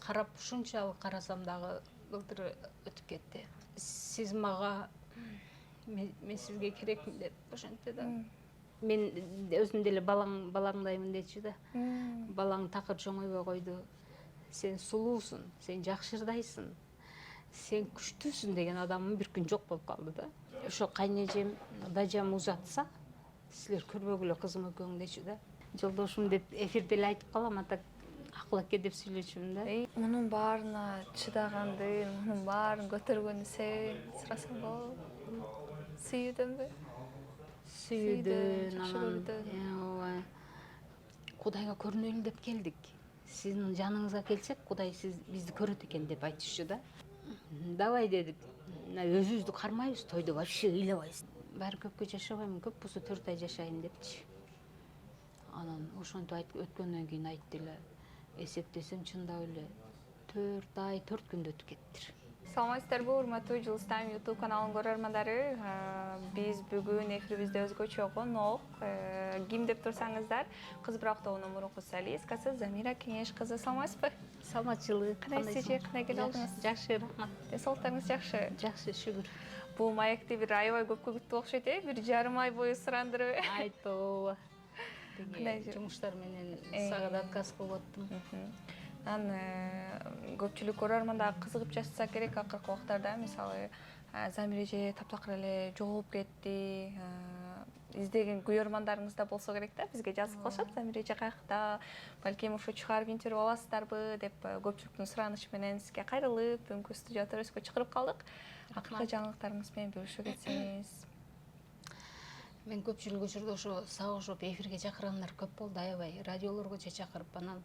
карап ушунчалык карасам дагы былтыр өтүп кетти. Сиз мага мен сизге керекмин деп ошентти да. Мен өзүм деле балаңдаймын дечи да. Балаң такыр чоңойбой койду. Сен сулуусуң, сен жакшырдайсың, сен күчтүүсүң деген адамым бир күн жок болуп калды да. Ошо кайнежем, дажам узатса, силер көрбөгүлө кызым экөөң дечи да. Жолдошум деп эфирде эле айтып калам, ата акыл эке деп сүйлөчүмүн да. Мунун баарына чыдагандын, мунун баарын көтөргөнү сурасам болобу? Сүйүүдөнбү? Сүйүүдөн, жакшы көрүүдөн. ооба. Кудайга көрүнөлү деп келдик. Сиздин жаныңызга келсек, Кудай сиз бизди көрөт экен деп айтышчу да. Давай дедик. Өзүбүздү кармайбыз, тойдо вообще ыйлабайбыз. Баары көпкө жашабайм, көп болсо 4 ай жашайын депчи. Анан ошентип өткөндөн кийин айтты эле. Эсептесем чындап эле 4 ай 4 күндө өтүп кеттир. Саламатсыздарбы, урматтуу Жылыс Тайм YouTube каналынын көрөрмандары. Биз бүгүн эфирибизде өзгөчө конок, ким деп турсаңыздар, Кыз Бирок тобунун мурунку солисткасы Замира Кеңеш кызы. Саламатсызбы? Саламатчылык. Кандайсыз же? Кандай келип алдыңыз? Жакшы, рахмат. Ден соолуктарыңыз жакшы? Жакшы, шүгүр. Бул маекти бир аябай көпкө күттү окшойт, бир жарым ай бою сурандырып. Айтоо. Жумуштар менен сага отказ кылып аттым. Көпчүлүк көрөрмандар кызыгып жатса керек акыркы убактарда, мисалы Замира эже таптакыр эле жоголуп кетти. Издеген көрөрмандарыңыз да болсо керек да, бизге жазып калышат. Замира эже каякта, балким ошо чыгарып интервью аласыздарбы деп көпчүлүктүн суранышы менен сизге кайрылып, бүгүнкү студия төрөсүгө чакырып калдык. Акыркы жаңылыктарыңыз менен бөлүшө кетсеңиз. Мен көпчүлүк учурда ошо сагышып эфирге чакыргандар көп болду, аябай радиолорго чакырып, анан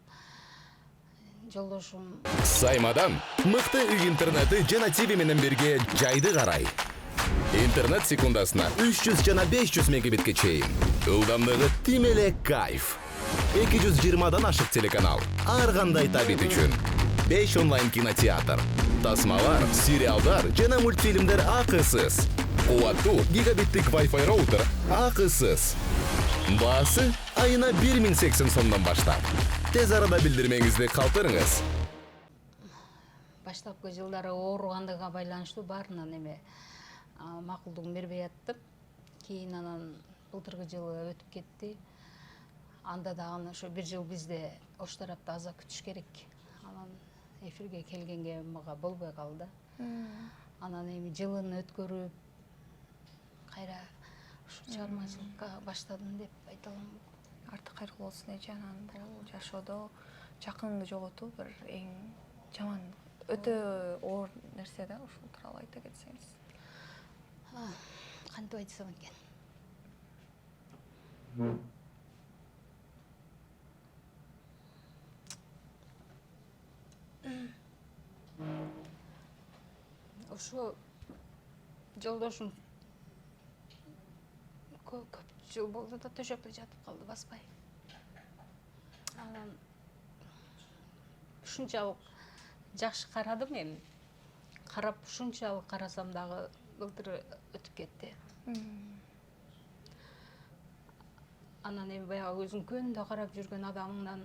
жолдошум Саймадан мыкты үй интернети жана ТВ менен бирге жайды карай. Интернет секундасына 300 жана 500 мегабитке чейин. Ылдамдыгы тим эле кайф. 220дан ашык телеканал. Ар кандай табит үчүн. 5 онлайн кинотеатр. Тасмалар, сериалдар жана мультфильмдер акысыз. Кубаттуу гигабиттик Wi-Fi роутер акысыз. Баасы айына 1080 сомдон баштап. Тез арада билдирмеңизди калтырыңыз. баштапкы жылдары ооругандыгына байланыштуу баарынан макулдугун бербей аттым. Кийин анан былтыркы жылы өтүп кетти. Анда дагы ошо бир жыл бизде ош тарапта аза күтүш керек. Анан эфирге келгенге мага болбой калды. Анан жылын өткөрүп кайра ушу чыгармачылыкка баштадым деп айта алам. Арты кайрылуу болсун эже, анан бул жашоодо жакыныңды жоготуу бир эң жаман, өтө оор нерсе да, ушул тууралуу айта кетсеңиз. Кантип айтсам экен? Ошо жолдошум көп жыл болду да төшөктө жатып калды, баспай. Анан ушунчалык жакшы карадым эми. Карап ушунчалык карасам дагы былтыр өтүп кетти. Анан баягы өзүң күндө карап жүргөн адамыңдан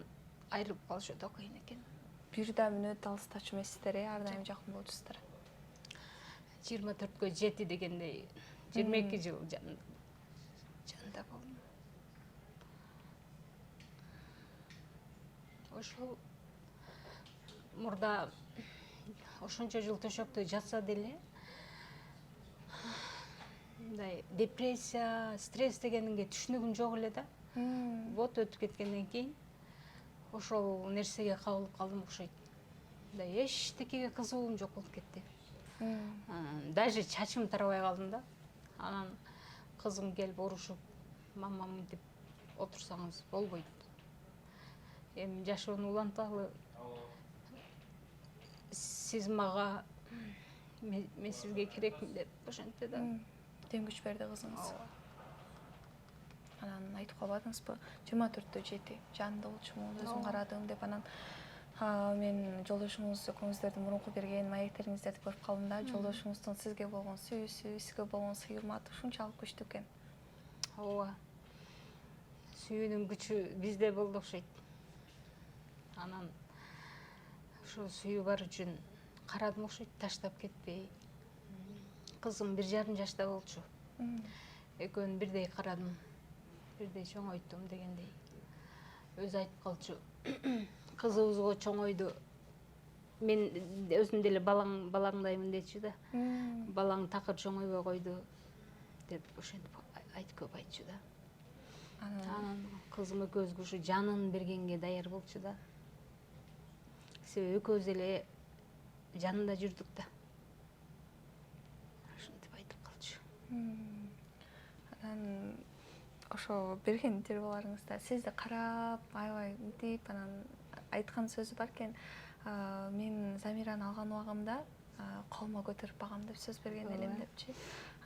айрылып калыш өтө кыйын экен. Бир да мүнөт алыстачу эмессиздер, ар дайым жакын болчусуздар. 24кө жети дегендей 22 жыл жанында болдум. Ошол мурда ошончо жыл төшөктө жатса деле мындай депрессия, стресс дегенге түшүнүгүм жок эле да. Вот өтүп кеткенден кийин ошол нерсеге кабылып калдым окшойт. Мындай эчтекеге кызыгуум жок болуп кетти. Даже чачым тарабай калдым да. Анан кызым келип урушуп, мамам мынтип отурсаңыз болбойт. Эми жашоону уланталы. Сиз мага мен сизге керекмин деп ошентти да. Дем күч берди кызыңыз. Анан айтып калбадыңызбы? 24-тө 7 жанында болчумун, өзүм карадым деп. Анан мен жолдошуңуз экөөңүздөрдүн мурунку берген маектериңиздерди көрүп калдым да. Жолдошуңуздун сизге болгон сүйүүсү, сизге болгон сый-урматы ушунчалык күчтүү экен. Ооба. Сүйүүнүн күчү бизде болду окшойт. Анан ошо сүйүү бар үчүн карадым окшойт, таштап кетпей. Кызым 1,5 жашта болчу. Экөөнү бирдей карадым, бирдей чоңойттум дегендей. Өзү айтып калчу. Кызыбызго чоңойду. Мен өзүм деле балаңдаймын дечү да. Балаң такыр чоңойбой койду деп ошентип айтып көп айтчу да. Анан кызым экөөбүзгө ушу жанын бергенге даяр болчу да. Себеби экөөбүз эле жанында жүрдүк да. Ошентип айтып калчу. Анан ошо берген интервьюларыңызда сизди карап, аябай мынтип анан айткан сөзү бар экен. Мен Замираны алган убагымда колума көтөрүп багам деп сөз берген элем депчи.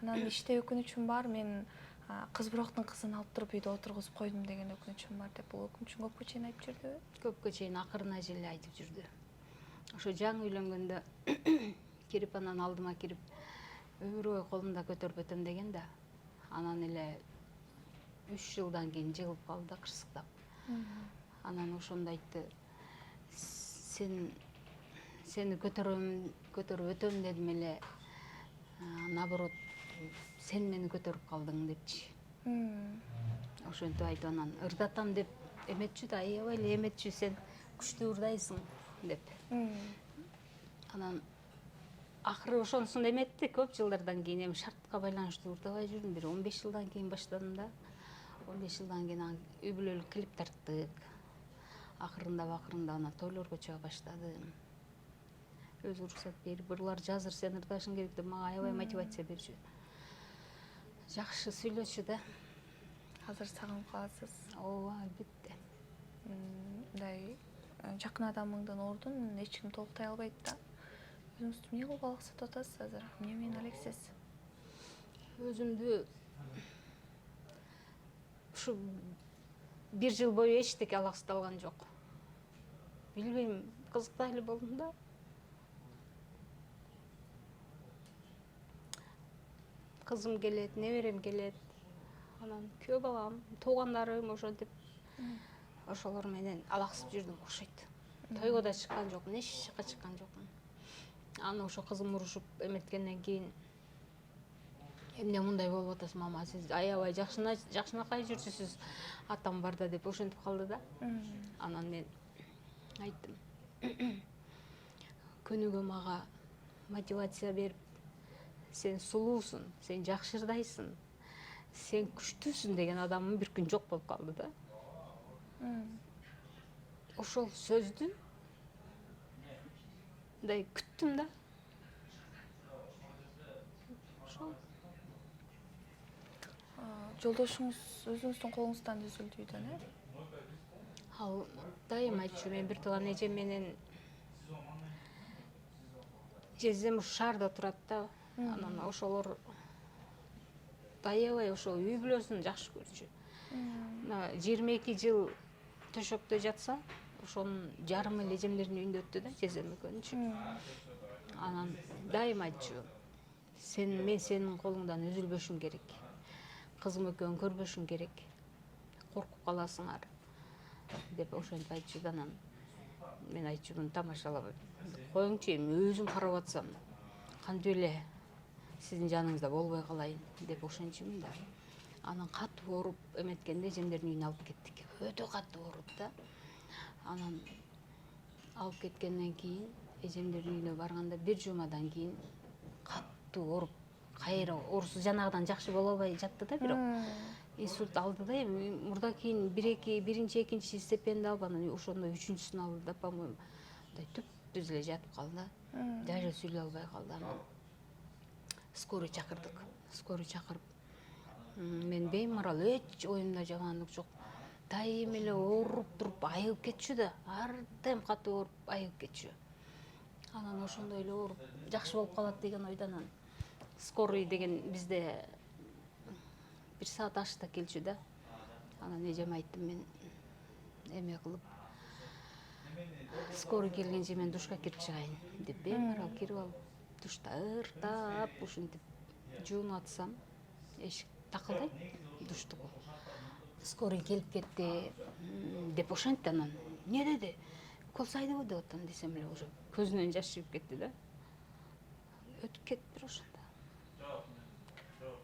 Анан иште өкүнүчүм бар, мен кыз бирооктун кызын алып туруп үйдө отургузуп койдум деген өкүнүчүм бар деп. Бул өкүнүчүн көпкө чейин айтып жүрдүбү? Көпкө чейин акырына чейин айтып жүрдү. Ошо жаңы үйлөнгөндө кирип анан алдыма кирип өмүр бою колумда көтөрүп өтөм деген да. Анан эле 3 жылдан кийин жыгылып калды да кырсыктап. Анан ошондо айтты. Сени көтөрүп өтөм дедим эле. Наоборот, сен мени көтөрүп калдың депчи. Ошентип айтып анан ырдатам деп эметчү да, аябай эле эметчү, сен күчтүү ырдайсың деп. Анан акыры ошонусун эметти көп жылдардан кийин. Эми шартка байланыштуу ырдабай жүрдүм. Бир 15 жылдан кийин баштадым да. 15 жылдан кийин үй бүлөлүк клип тарттык. Акырындап анан тойлорго чыга баштадым. Өзү уруксат берип, бурлар жазыр сен ырдашың керек деп мага аябай мотивация берчү. Жакшы сүйлөчү да. Азыр сагынып каласыз. Ооба, албетте. Мындай жакын адамыңдын ордун эч ким толуктай албайт да. Өзүңүздү эмне кылып алаксытып атасыз азыр? Эмне менен алексиз? Өзүмдү ушу 1 жыл бою эчтеке алаксыталган жок. Билбейм, кызыктай эле болдум да. Кызым келет, неберем келет. Анан күйөө балам, туугандарым ошентип ошолор менен алаксып жүрдүм окшойт. Тойго да чыккан жокмун, эч жака чыккан жокмун. Аны ошо кызым урушуп эметкенден кийин эмне мындай болуп атасыз, мама, сиз аябай жакшынакай жүрчүсүз, атам барда деп ошентип калды да. Анан мен айттым. Күнүгө мага мотивация берип, сен сулуусуң, сен жакшы ырдайсың, сен күчтүүсүң деген адамым бир күн жок болуп калды да. Ошол сөздү мындай күттүм да. Ошол. Жолдошуңуз өзүңүздүн колуңуздан түзүлдү үйдөн, Ал дайым айтчу, мен бир тууган эжем менен жездем ушу шаарда турат да. Анан ошолор аябай ошол үй бүлөсүн жакшы көрчү. 22 жыл төшөктө жатса, ошонун жарымы эле эжемдердин үйүндө өттү да, жездем экөөнчү. Анан дайым айтчу, мен сенин колуңдан үзүлбөшүм керек. Кызым экөөң көрбөшүң керек. Коркуп каласыңар деп ошентип айтчу да. Анан мен айтчумун, тамашалап коюңчу, эми өзүм карап атсам, кантип эле сиздин жаныңызда болбой калайын деп ошенчүмүн да. Анан катуу ооруп эметкенде эжемдердин үйүнө алып кеттик. Өтө катуу ооруп да. Анан алып кеткенден кийин эжемдердин үйүнө барганда 1 жумадан кийин катуу ооруп, кайра оорусу жанагыдан жакшы боло албай жатты да, бирок инсульт алды да. Эми мурда кийин биринчи, экинчи степенди алып, анан ошондо 3-үчүсүн алды да, по-моему. Мындай түпсүз эле жатып калды да. Даже сүйлөй албай калды. Анан скорый чакырдык. Скорый чакырып, мен беймарал, эч оюмда жамандык жок. Дайым эле ооруп туруп айыгып кетчү да. Ардайым катуу ооруп айыгып кетчү. Анан ошондой эле ооруп жакшы болуп калат деген ойдон скорый деген бизде 1 саат ашта келчү да. Анан эжеме айттым, мен эме кылып, скорый келгенче мен душка кирип чыгайын деп, беймарал кирип алып, душта ырдап, ушинтип жуунуп атсам, эшик такылдайт, душтугу. Скорый келип кетти деп ошентти. Анан эмне деди? укол сайдыбы деп атам десем эле уже көзүнөн жаш чыгып кетти да. Өтүп кетти бир ошондо.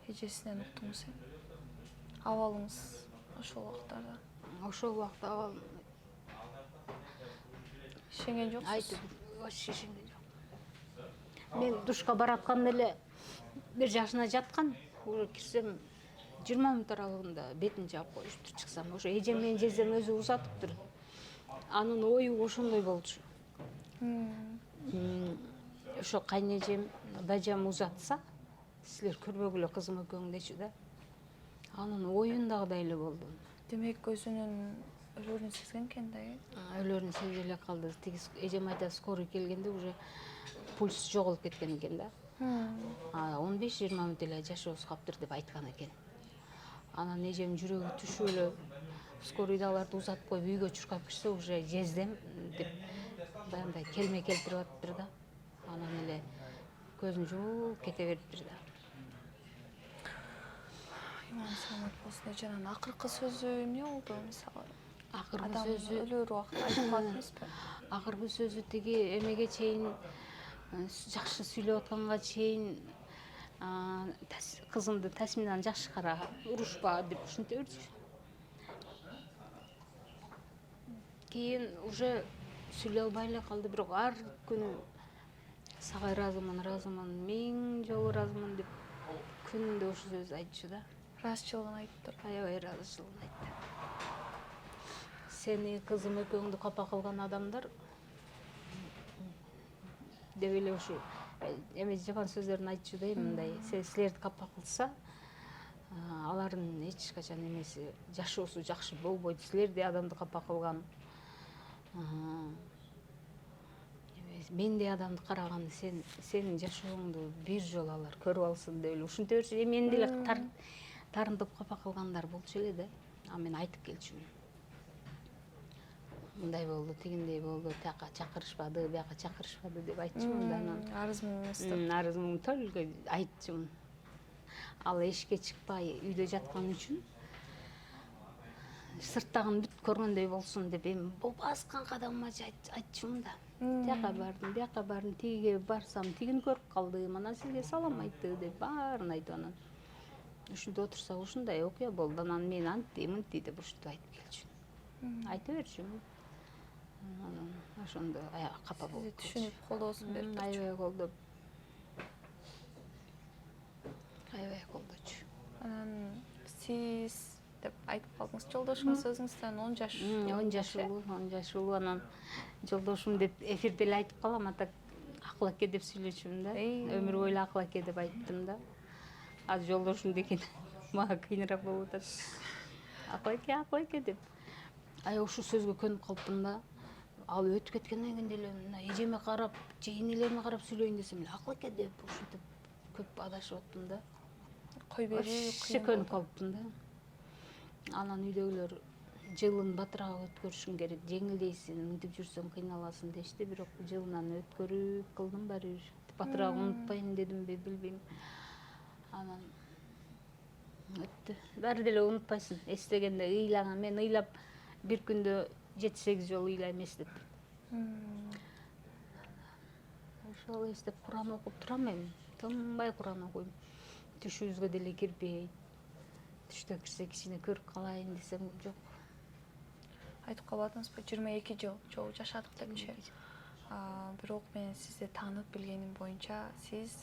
Эжесинен уктуңуз эми. Абалыңыз ошол убактарда Ошол убакта абал ишенген жоксуз. айтып вообще ишенген жок. Мен душка баратканда эле 1 жашына жаткан, уже кирсем 20 мүнөт аралыгында бетин жаап коюштур, чыксам ошо эжем менен жездем өзү узатыптыр. Анын ою ошондой болчу. Ошо кайнежем, дажам узатса, силер көрбөгүлө кызым экөөң дечү да. Анын оюндагыдай эле болдум. Демек өзүнүн өлөрүн сезген экен да, Өлөрүн сезе эле калды. Тиги эжем айтат, скорый келгенде уже пульс жоголуп кеткен экен да. 15-20 мүнөт эле жашообуз каптыр деп айткан экен. Анан эжем жүрөгү түшүп эле скорыйдагыларды узатып коюп үйгө чуркап кирсе, уже жездем деп баягындай келме келтирип атыптыр да. Анан эле көзүн жумуп кете бериптир да. Иман саламат болсун. Эженин акыркы сөзү эмне болду мисалы? Акыркы Адам сөзү өлөр убакта айтып калат эмеспи? Акыркы сөзү тиги эмеге чейин жакшы сүйлөп атканга чейин кызымды Тасминаны жакшы кара, урушпа деп ушинте берчү. Кийин уже сүйлөй албай эле калды, бирок ар күнү сага ыраазымын, 1000 жолу ыраазымын деп күндө ошол сөздү айтчу да. Ыраазычылыгын айтыптыр. Аябай ыраазычылыгын айтты. Сени кызым экөөңдү капа кылган адамдар деп эле ушу эме жаман сөздөрүн айтчу да, мындай силерди капа кылса, алардын эч качан эмеси жашоосу жакшы болбойт. Силерди адамды капа кылган, мендей адамды караган, сенин жашооңду бир жолу алар көрүп алсын деп эле ушинте берчү. Мени деле тарынтып капа кылгандар болчу эле да. А мен айтып келчүмүн. Мындай болду, тигиндей болду, тияка чакырышпады, бияка чакырышпады деп айтчумун да. Анан арызымды төлгө айтчумун. Ал эшикке чыкпай үйдө жаткан үчүн сырттагын бүт көргөндөй болсун деп эми баскан кадамыма айтчумун да. Тияка бардым, тигиге барсам, тигини көрүп калдым, анан сизге салам айтты деп баарын айтып, анан ушинтип отурсак ушундай окуя болду. Анан мен антти мынтти деп ушинтип айтып келчүмүн. Айта берчүмүн. Анан ошондо капа болуп. Сизди түшүнүп колдоосун берип Аябай колдоп. Аябай колдочу. Анан сиз деп айтып калдыңыз. Жолдошуңуз өзүңүздөн 10 жаш. 10 жаш улуу. Анан жолдошум деп эфирде эле айтып калам, ата акыл эке деп сүйлөчүмүн да. Өмүр бою акыл эке деп айттым да. Азыр жолдошум деген мага кыйыныраак болуп атат. Акыл эке деп. Ушу сөзгө көнүп калыптым да. Ал өтүп кеткенден кийин деле мына эжеме карап, же энелериме карап сүйлөйүн десем эле акыл эке деп ушинтип көп адашып аттым да. Кой берип Көнүп калыптым да. Анан үйдөгүлөр жылын батыраак өткөрүшүң керек, жеңилдейсиң, мынтип жүрсөң кыйналасың дешти, бирок жылынан өткөрүп кылдым баары бир. Батыраак унутпайын дедимби, билбейм. Анан өттү. Баары деле унутпайсың. Эстегенде ыйланган, мен ыйлап бир күндө 7-8 жолу ыйлайм эстеп. Ошол эстеп Куран окуп турам эми. Тынбай Куран окуйм. Түшүбүзгө деле кирбей. Түштө кирсе кичине көрүп калайын десем жок. айтып калбадыңызбы? 22 жыл жашадык депчи. Бирок мен сизди таанып билгеним боюнча, сиз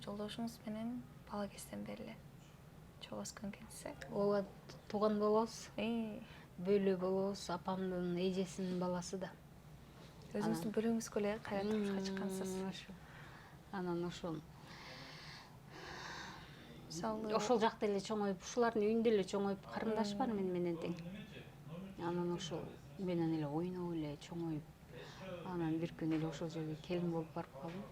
жолдошуңуз менен бала кезден бери эле чогуу өскөн экенсиз. Ооба, тууган болобуз. Бөлө болобуз, апамдын эжесинин баласы да. Өзүңүздүн бөлөңүзгө эле кайра турмушка чыккансыз. Анан ошол Мисалы ошол жакта эле чоңоюп, ушулардын үйүндө эле чоңоюп, карындаш бар менен тең. Анан ошол менен эле ойноп эле чоңоюп, анан бир күнү эле ошол жерге келин болуп барып калдым.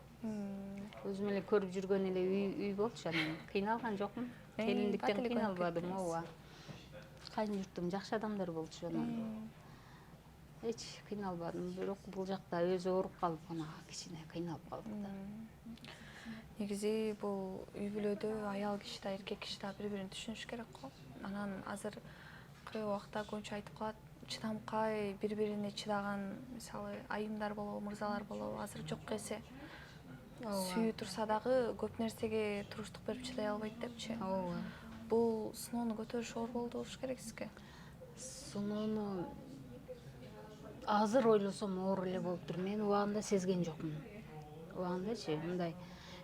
Өзүм эле көрүп жүргөн эле үй болчу, анан кыйналган жокмун. Келиндиктен кыйналбадым, ооба. Кайын журтум жакшы адамдар болчу, анан эч кыйналбадым. Бирок бул жакта өзү ооруп калып, ана кичине кыйналып калдык да. Негизи бул үй бүлөдө аял киши да, эркек киши да бири-бирин түшүнүш керек го. Анан азыр кээ убакта көбүнчө айтып калат, чыдамкай, бири-бирине чыдаган мисалы айымдар болобу, мырзалар болобу азыр жок эсе. Сүйүү турса дагы көп нерсеге туруштук берип чыдай албайт депчи. Ооба. Бул сыноону көтөрүш оор болду болуш керек сизге. Сыноону азыр ойлосом оор эле болуптур. Мен убагында сезген жокмун. Убагындачы мындай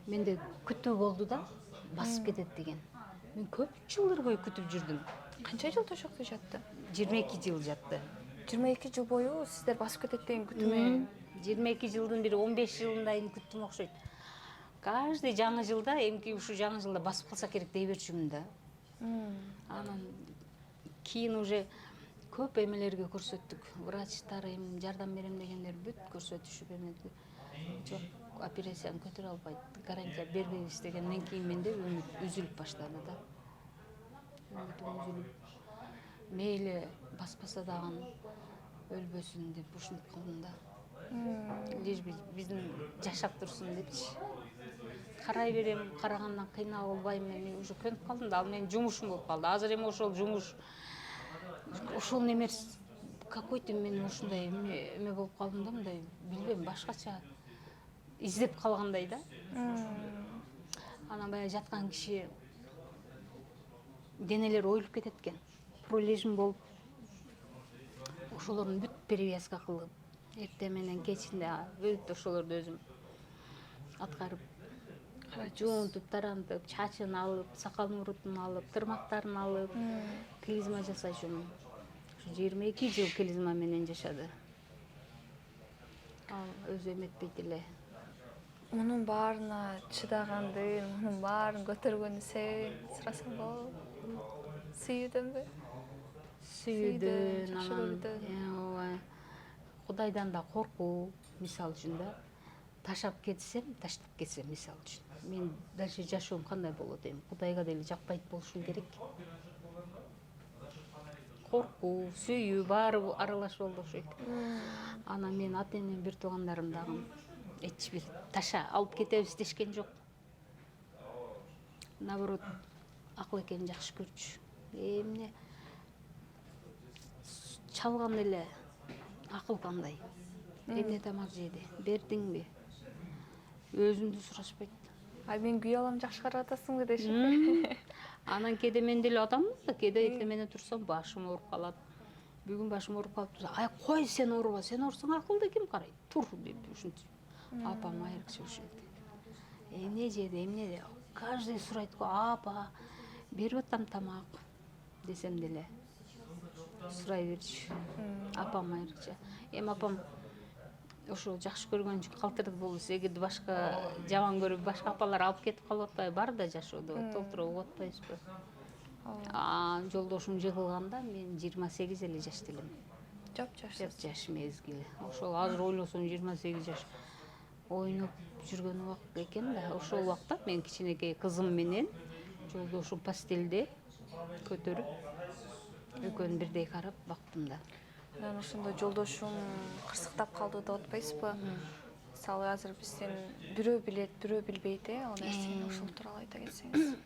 менде күтүү болду да басып кетет деген. Мен көп жылдар бою күтүп жүрдүм. Канча жыл төшөктө жатты? 22 жыл жатты. 22 жыл бою сиздер басып кетет деген күтүү менен. 22 жылдын бири 15 жылындайын күттүм окшойт. Каждый жаңы жылда эмки ушу жаңы жылда басып калса керек дей берчүмүн да. Анан кийин уже көп эмелерге көрсөттүк. Врачтар эми жардам берем дегендер бүт көрсөтүшүп эмеди. Жок, операцияны көтөрө албайт, гарантия бербейбиз дегенден кийин менде үмүт үзүлүп баштады да. Үмүтүм үзүлүп, мейли баспаса дагы өлбөсүн деп ушинтип калдым да. Лишь биздин жашап турсун депчи. Карай берем, карагандан кыйнап албайм, мен уже көнүп калдым да, ал менин жумушум болуп калды. Азыр эми ошол жумуш, ошол немерс какой-то мен ушундай эме болуп калдым да, мындай билбейм, башкача издеп калгандай да. Анан баягы жаткан киши денелер оюлуп кетет экен. Пролежим болуп, ошолордун бүт перевязка кылып, эртең менен кечинде бүт ошолорду өзүм аткарып, жуунтуп, тарантып, чачын алып, сакал мурутун алып, тырмактарын алып, клизма жасачумун. Ушу 22 жыл клизма менен жашады. Ал өзү эметпейт эле. Мунун баарына чыдагандын, мунун баарын көтөргөнүн себебин сурасам болобу? Сүйүүдөнбү? Сүйүүдөн, жакшы анан көрүүдөн. Кудайдан да коркуу, мисалы үчүн да. Ташап кетсем, таштап кетсем, мисалы үчүн. Мен дальше жашоом кандай болот эми? Кудайга деле жакпайт болушум керек. Коркуу, сүйүү баары аралаш болду окшойт. Анан мен ата-энем, бир туугандарым дагы эч бир таша алып кетебиз дешкен жок. Наоборот, акыл экенин жакшы көрчү. Эмне чалган эле акыл кандай? Эмне тамак жеди? Бердиңби? Өзүндү сурашпайт. Мен күй алам жакшы карап атасыңбы дешип. Анан кээде мен деле адаммын да, кээде эртең турсам башым ооруп калат. Бүгүн башым ооруп калып турса, ай кой сен ооруба, сен оорусаң акылды ким карайт? Тур деп ушинтип. Апам айрыкча ушинтип. Эмне жеди, эмне деп. Каждый сурайт го, апа, берип атам тамак десем деле сурай берчү. Апам айрыкча. Эми апам ошо жакшы көргөн үчүн калтырды болбосо, эгерде башка жаман көрүп, башка апалар алып кетип калып атпайбы, бар да жашоодо, толтура угуп атпайбызбы? Жолдошум жыгылганда мен 28 эле жашта элем. Жап-жаш мезгил. Ошол азыр ойлосом 28 жаш ойноп жүргөн убак экен да. Ошол убакта мен кичинекей кызым менен жолдошум постелде көтөрүп, экөөнү бирдей карап бактым да. Анан ошондо жолдошум кырсыктап калды деп атпайсызбы? Мисалы азыр бизден бирөө билет, бирөө билбейт, ал нерсени ошол тууралуу айта кетсеңиз.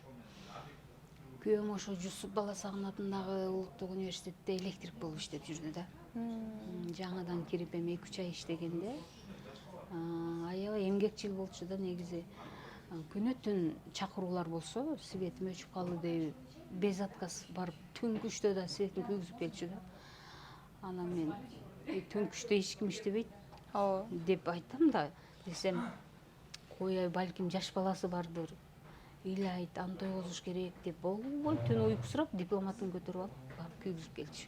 Күйөөм ошо Жусуп Баласагын атындагы улуттук университетте электрик болуп иштеп жүрдү да. Жаңадан кирип эми 2-3 ай иштегенде аябай эмгекчил болчу да негизи. Күнү түн чакыруулар болсо, светим өчүп калды деп без отказ барып түнкү 3-тө да светин күйгүзүп келчү да. Анан мен түнкү 3-тө эч ким иштебейт деп айтам да, десем, кой балким жаш баласы бардыр, ыйлайт, аны тойгозуш керек деп болбой түн уйкусурап дипломатын көтөрүп алып барып күйгүзүп келчү.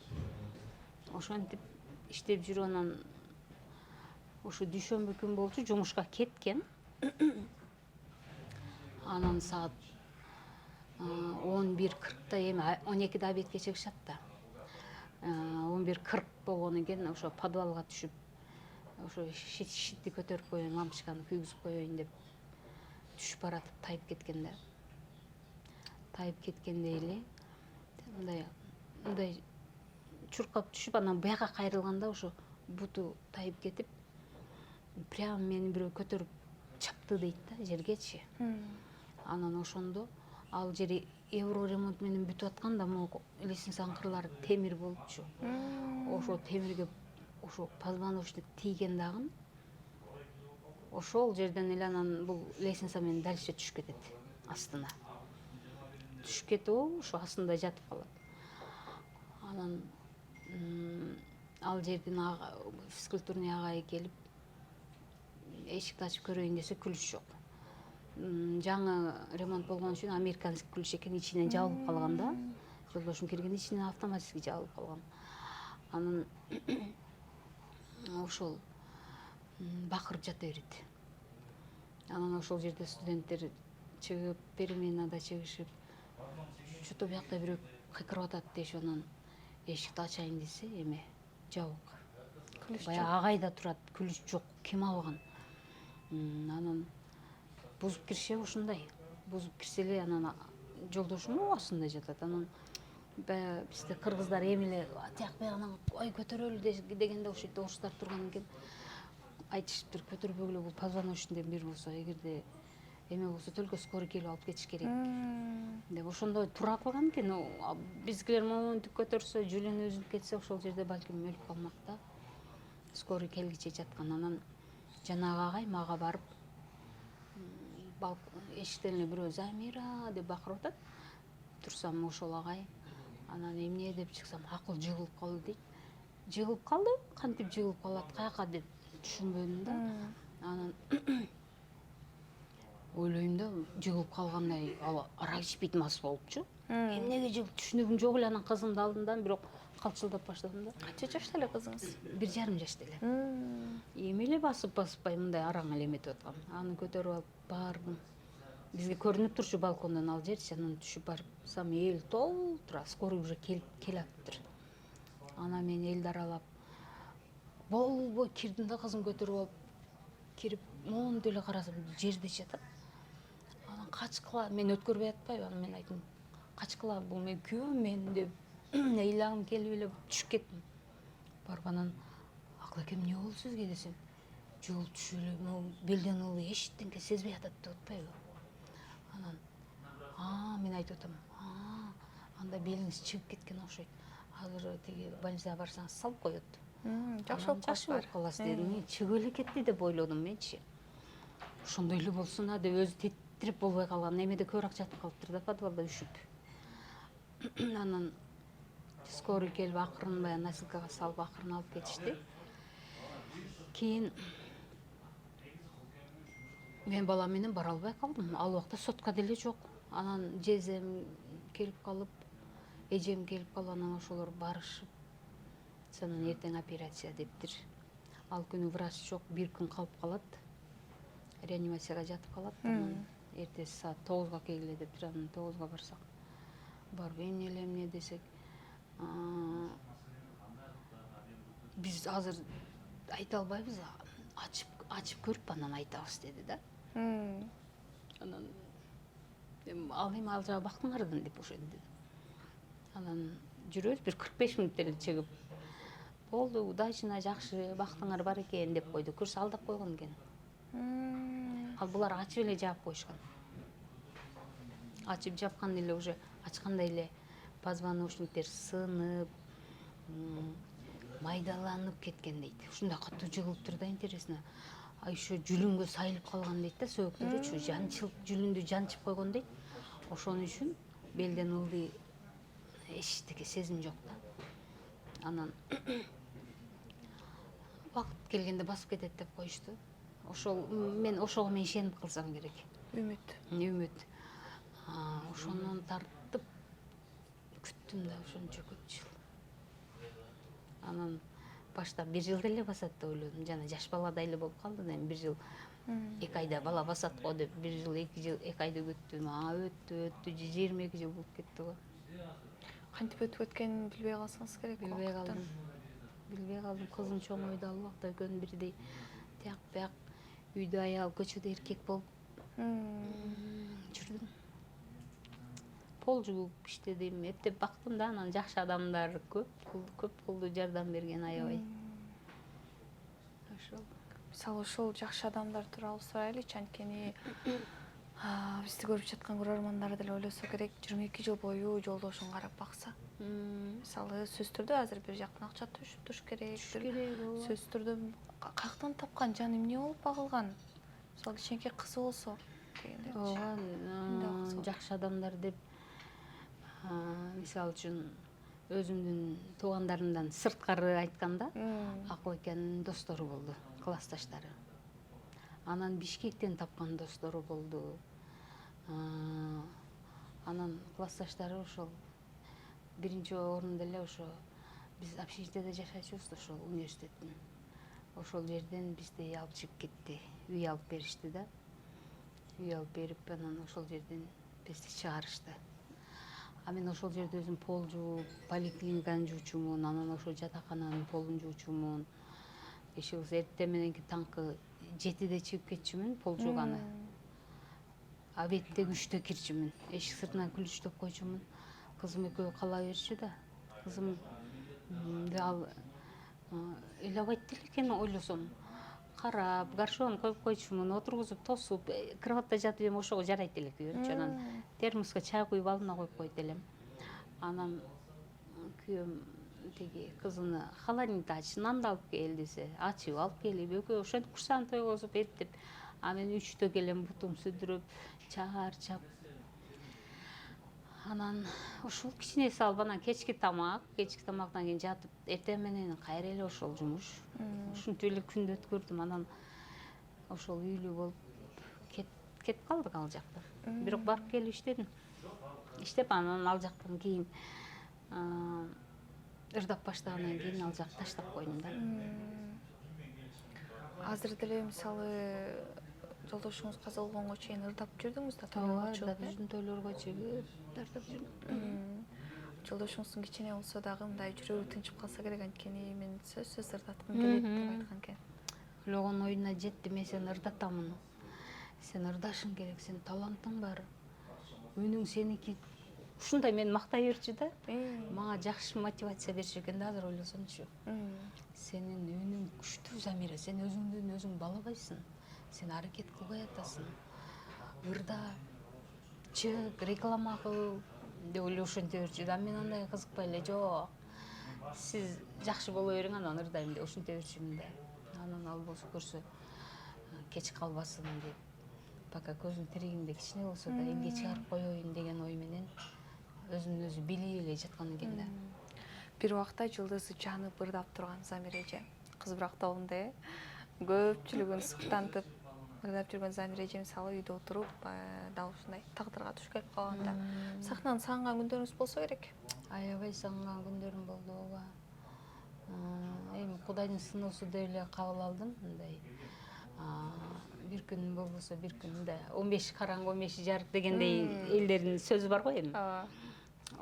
Ошентип иштеп жүрүп анан ошо дүйшөмбү күн болчу, жумушка кеткен. Анан саат 11:40 эми 12-де обедке чыгышат да. 11:40 болгон экен, ошо подвалга түшүп, ошо щитти көтөрүп коеюн, лампочканы күйгүзүп коеюн деп түшүп баратып тайып кеткен да. Тайып кеткенде эле мындай чуркап түшүп, анан буяка кайрылганда ошо буту тайып кетип, прямо мени бирөө көтөрүп чапты дейт да, жергечи. Анан ошондо ал жери евро ремонт менен бүтүп атканда могу лестницанын кырлары темир болчу. Ошо темирге ошо позвоночник тийген дагы ошол жерден эле анан бул лестница менен дальше түшүп кетет астына. Түшүп кетип ошо астында жатып калат. Анан ал жерден физкультурный агай келип эшикти ачып көрөйүн десе күлүш жок. Жаңы ремонт болгон үчүн американский күлүш экен, ичинен жабылып калган да. Жолдошум киргенде ичинен автоматически жабылып калган. Анан ошол бакырып жата берет. Анан ошол жерде студенттер чыгып, переменада чыгышып, что-то биякта бирөө кыйкырып атат дешип, анан эшикти ачайын десе, эме жабык. Баягы агай да турат, күлүш жок, ким алган. Анан бузуп кирсе ушундай. Бузуп кирсе эле анан жолдошум астында жатат. Анан бизде кыргыздар эмеле тияк биягынан ой көтөрөлү дегенде ошол жерде орустар турган экен. Айтышыптыр, көтөрбөгүлө бул позвоночниктен бир болсо, эгерде эме болсо только скорый келип алып кетиш керек деп ошондой тура калган экен. Бизгилер моментип көтөрсө, жүлүн үзүлүп кетсе, ошол жерде балким өлүп калмак да. Скорый келгиче жаткан. Анан жанагы агай мага барып эшиктен эле бирөө Замира деп бакырып атат. Турсам ошол агай. Анан эмне деп чыксам, акыл жыгылып калды дейт. Жыгылып калды, кантип жыгылып калат, каяка деп түшүнбөдүм да. Анан ойлойм да, жыгылып калгандай, ал арак ичпейт мас болупчу. Эмнеге жыгылып түшүнүгүм жок эле. Анан кызымды алдым да, бирок калчылдап баштадым да. Канча жашта эле кызыңыз? 1,5 жашта эле. Эми эле баспай мындай араң эле эметип аткан. Аны көтөрүп алып бардым. Бизге көрүнүп турчу балкондон ал жерчи. Анан түшүп барсам, эл толтура, скорый уже келатыптыр. Анан мен элди аралап болбой кирдим да, кызым көтөрүп алып кирип, монтип эле карасам, жерде жатат. Анан качкыла, мен өткөрбөй атпайбы? Анан мен айттым, качкыла, бул мен күйөөм мен деп ыйлагым келип эле түшүп кеттим. Барып анан акыл экем, эмне болду сизге десем, жыгылып түшүп эле могу белден ылы эчтеке сезбей атат деп атпайбы? Анан мен айтып атам, анда белиңиз чыгып кеткен окшойт. Азыр тиги больницага барсаңыз салып коет. Жакшы болуп каласыз дедим. Чыгып эле кетти деп ойлодум менчи. Ошондой эле болсун деп өзү тетирип болбой калган. Эмеде көбүрөөк жатып калыптыр да, подвалда үшүп. Анан скорый келип акырын баягы носилкага салып акырын алып кетишти. Кийин мен балам менен бара албай калдым. Ал убакта сотка деле жок. Анан жезем келип калып, эжем келип калып, анан ошолор барышып, анан эртең операция дептир. Ал күнү врач жок, 1 күн калып калат. Реанимацияга жатып калат. Анан эртеси саат 9га келгиле дептир. Анан 9га барсак, барып эмне эле эмне десек, биз азыр айта албайбыз, ачып көрүп анан айтабыз деди да. Анан ал эми ал жагы бактыңардан деп ошентип дедим. Анан жүрөбүз, бир 45 мүнөт эле чыгып, болду, удачно, жакшы, бактыңар бар экен деп койду. Көрсө алдап койгон экен. Ал булар ачып эле жаап коюшкан. Ачып жапканда эле уже ачканда эле позвоночниктер сынып, майдаланып кеткен дейт. Ушундай катуу жыгылыптыр да, интересно. А еще жүлүнгө сайылып калган дейт да, сөөктөрүчү жанчылып, жүлүндү жанчып койгон дейт. Ошон үчүн белден ылдый эчтеке сезим жок да. Анан убакыт келгенде басып кетет деп коюшту. Мен ошого ишенип калсам керек. Үмүт. Ошондон тартып күттүм да ошончо көп жыл. Анан башта 1 жыл эле басат деп ойлодум. Жана жаш баладай эле болуп калды да, 1 жыл 2 айда бала басат го деп 1 жыл 2 айды күттүм. Өттү 22 жыл болуп кетти го. Кантип өтүп өткөнүн билбей калсаңыз керек. Билбей калдым. Кызым чоңойду, ал убакта экөөнүн бирдей тияк бияк үйдө аял, көчөдө эркек болуп жүрдүм. Пол жууп иштедим, эптеп бактым да. Анан жакшы адамдар көп болду, жардам берген аябай. Ошол. Мисалы ушул жакшы адамдар тууралуу сурайлычы, анткени Бизди көрүп жаткан көрөрмандар деле ойлосо керек, 22 жыл бою жолдошун карап бакса. Мисалы сөзсүз түрдө азыр бир жактан акча түшүп туруш керек. Сөзсүз түрдө каяктан тапкан, жаны эмне болуп багылган? Мисалы кичинекей кызы болсо дегендей. Ооба, жакшы адамдар деп мисалы үчүн өзүмдүн туугандарымдан сырткары айтканда, Акыл экенин достору болду, классташтары. Анан Бишкектен тапкан достору болду. Анан классташтары ошол биринчи орунда эле ошо биз общежитиеде жашачубуз ошол университеттин. Ошол жерден бизди алып чыгып кетти. Үй алып беришти да. Үй алып берип, анан ошол жерден бизди чыгарышты. Мен ошол жерде өзүм пол жууп, поликлиниканын жуучумун, анан ошол жатакананын полун жуучумун. Иши кылса эртең мененки таңкы 7-де чыгып кетчүмүн пол жууганы. Обедте 3-тө кирчүмүн. Эшик сыртынан күлүчтөп койчумун. Кызым экөө кала берчү да. Кызым ал ыйлабайт деле экен ойлосом. Карап, горшогун коюп койчумун, отургузуп, тосуп, кроватта жатып эми ошого жарайт элек көрчү. Анан термоска чай куюп алдына коюп койт элем. Анан күйөөм тиги кызыны холодильникти ач, нанды алып кел десе, ачып алып келип, экөө ошентип курсагын тойгозуп эптеп, мен 3-тө келем бутум сүдүрүп, чаарчап. Анан ошол кичине салып, анан кечки тамактан кийин жатып, эртең менен кайра эле ошол жумуш. Ушинтип эле күндү өткөрдүм. Анан ошол үйлүү болуп кетип калдык ал жакта. Бирок барып келип иштедим. Иштеп анан ал жактан кийин ырдап баштагандан кийин ал жакты таштап койдум да. Азыр деле мисалы жолдошуңуз каза болгонго чейин ырдап жүрдүңүз да, Ооба, ырдап жүрдүм, тойлорго чыгып, тартып жүрдүм. Жолдошуңуздун кичине болсо дагы мындай жүрөгү тынчып калса керек, анткени мен сөзсүз ырдаткым келет деп айткан экен. Ойлогон оюна жетти, мен сени ырдатамын. Сен ырдашың керек, сен талантың бар. Үнүң сеники. Ушундай мени мактай берчү да. Мага жакшы мотивация берчү экен да, азыр ойлосомчу. Сенин үнүң күчтүү, Замира, сен өзүңдүн өзүң балабайсың. Сен аракет кылбай атасың. Ырда, чык, реклама кыл деп ошенте берчү да. Мен андай кызыкпай эле, жок. Сиз жакшы боло бериң, анан ырдайм деп ошенте берчүмүн да. Анан ал болсо көрсө кеч калбасын деп, пока көзүм тиригинде кичине болсо да элге чыгарып коеюн деген ой менен өзүн өзү билип эле жаткан экен да. Бир убакта жылдызы жанып ырдап турган Замира эже. Кыз Бирок тобунда көпчүлүгүн суктантып ырдап жүргөн Замира эже мисалы үйдө отуруп, дал ушундай тагдырга туш келип калганда сахнаны сагынган күндөрүңүз болсо керек. Аябай сагынган күндөрүм болду, ооба. Эми Кудайдын сыноосу деп эле кабыл алдым, мындай. Бир күн болбосо бир күн мындай 15 караңгы 15 жарык дегендей элдердин сөзү бар го эми.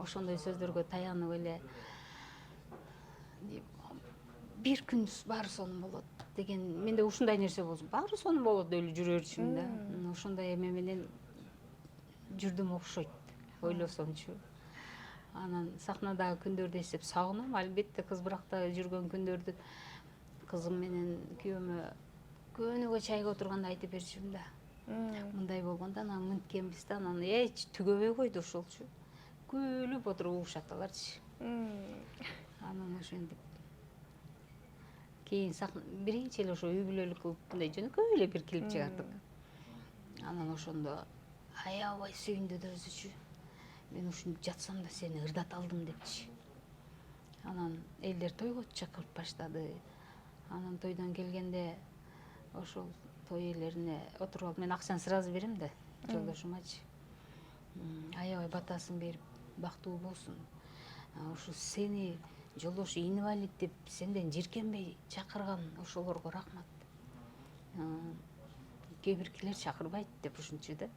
Ошондой сөздөргө таянып эле бир күн баары сонун болот деген, менде ушундай нерсе болсун, баары сонун болот деп эле жүрө берчүмүн да. Ошондой эме менен жүрдүм окшойт, ойлосомчу. Анан сахнадагы күндөрдү эсеп сагынам, албетте Кыз Биракта жүргөн күндөрдү кызым менен күйөөмө көөнүгө чайга отурганда айтып берчүмүн да. Мындай болгондо анан мынткенбиз да, анан түгөбөй койду ошолчу. Күлүп отуруп угушат аларчы. Анан ошентип кийин биринчи эле ошо үй бүлөлүк кылып мындай жөнөкөй эле бир клип чыгардык. Анан ошондо аябай сүйүндү да өзүчү. Мен ушинтип жатсам да сени ырдата алдым депчи. Анан элдер тойго чакырып баштады. Анан тойдон келгенде ошол той ээлерине отуруп алып, мен акчаны сразу берем да жолдошумачы. Аябай батасын берип, бактылуу болсун. Ушу сени жолдошу инвалид деп сенден жиркенбей чакырган ошолорго рахмат. Кээ биркилер чакырбайт деп ушунчу да.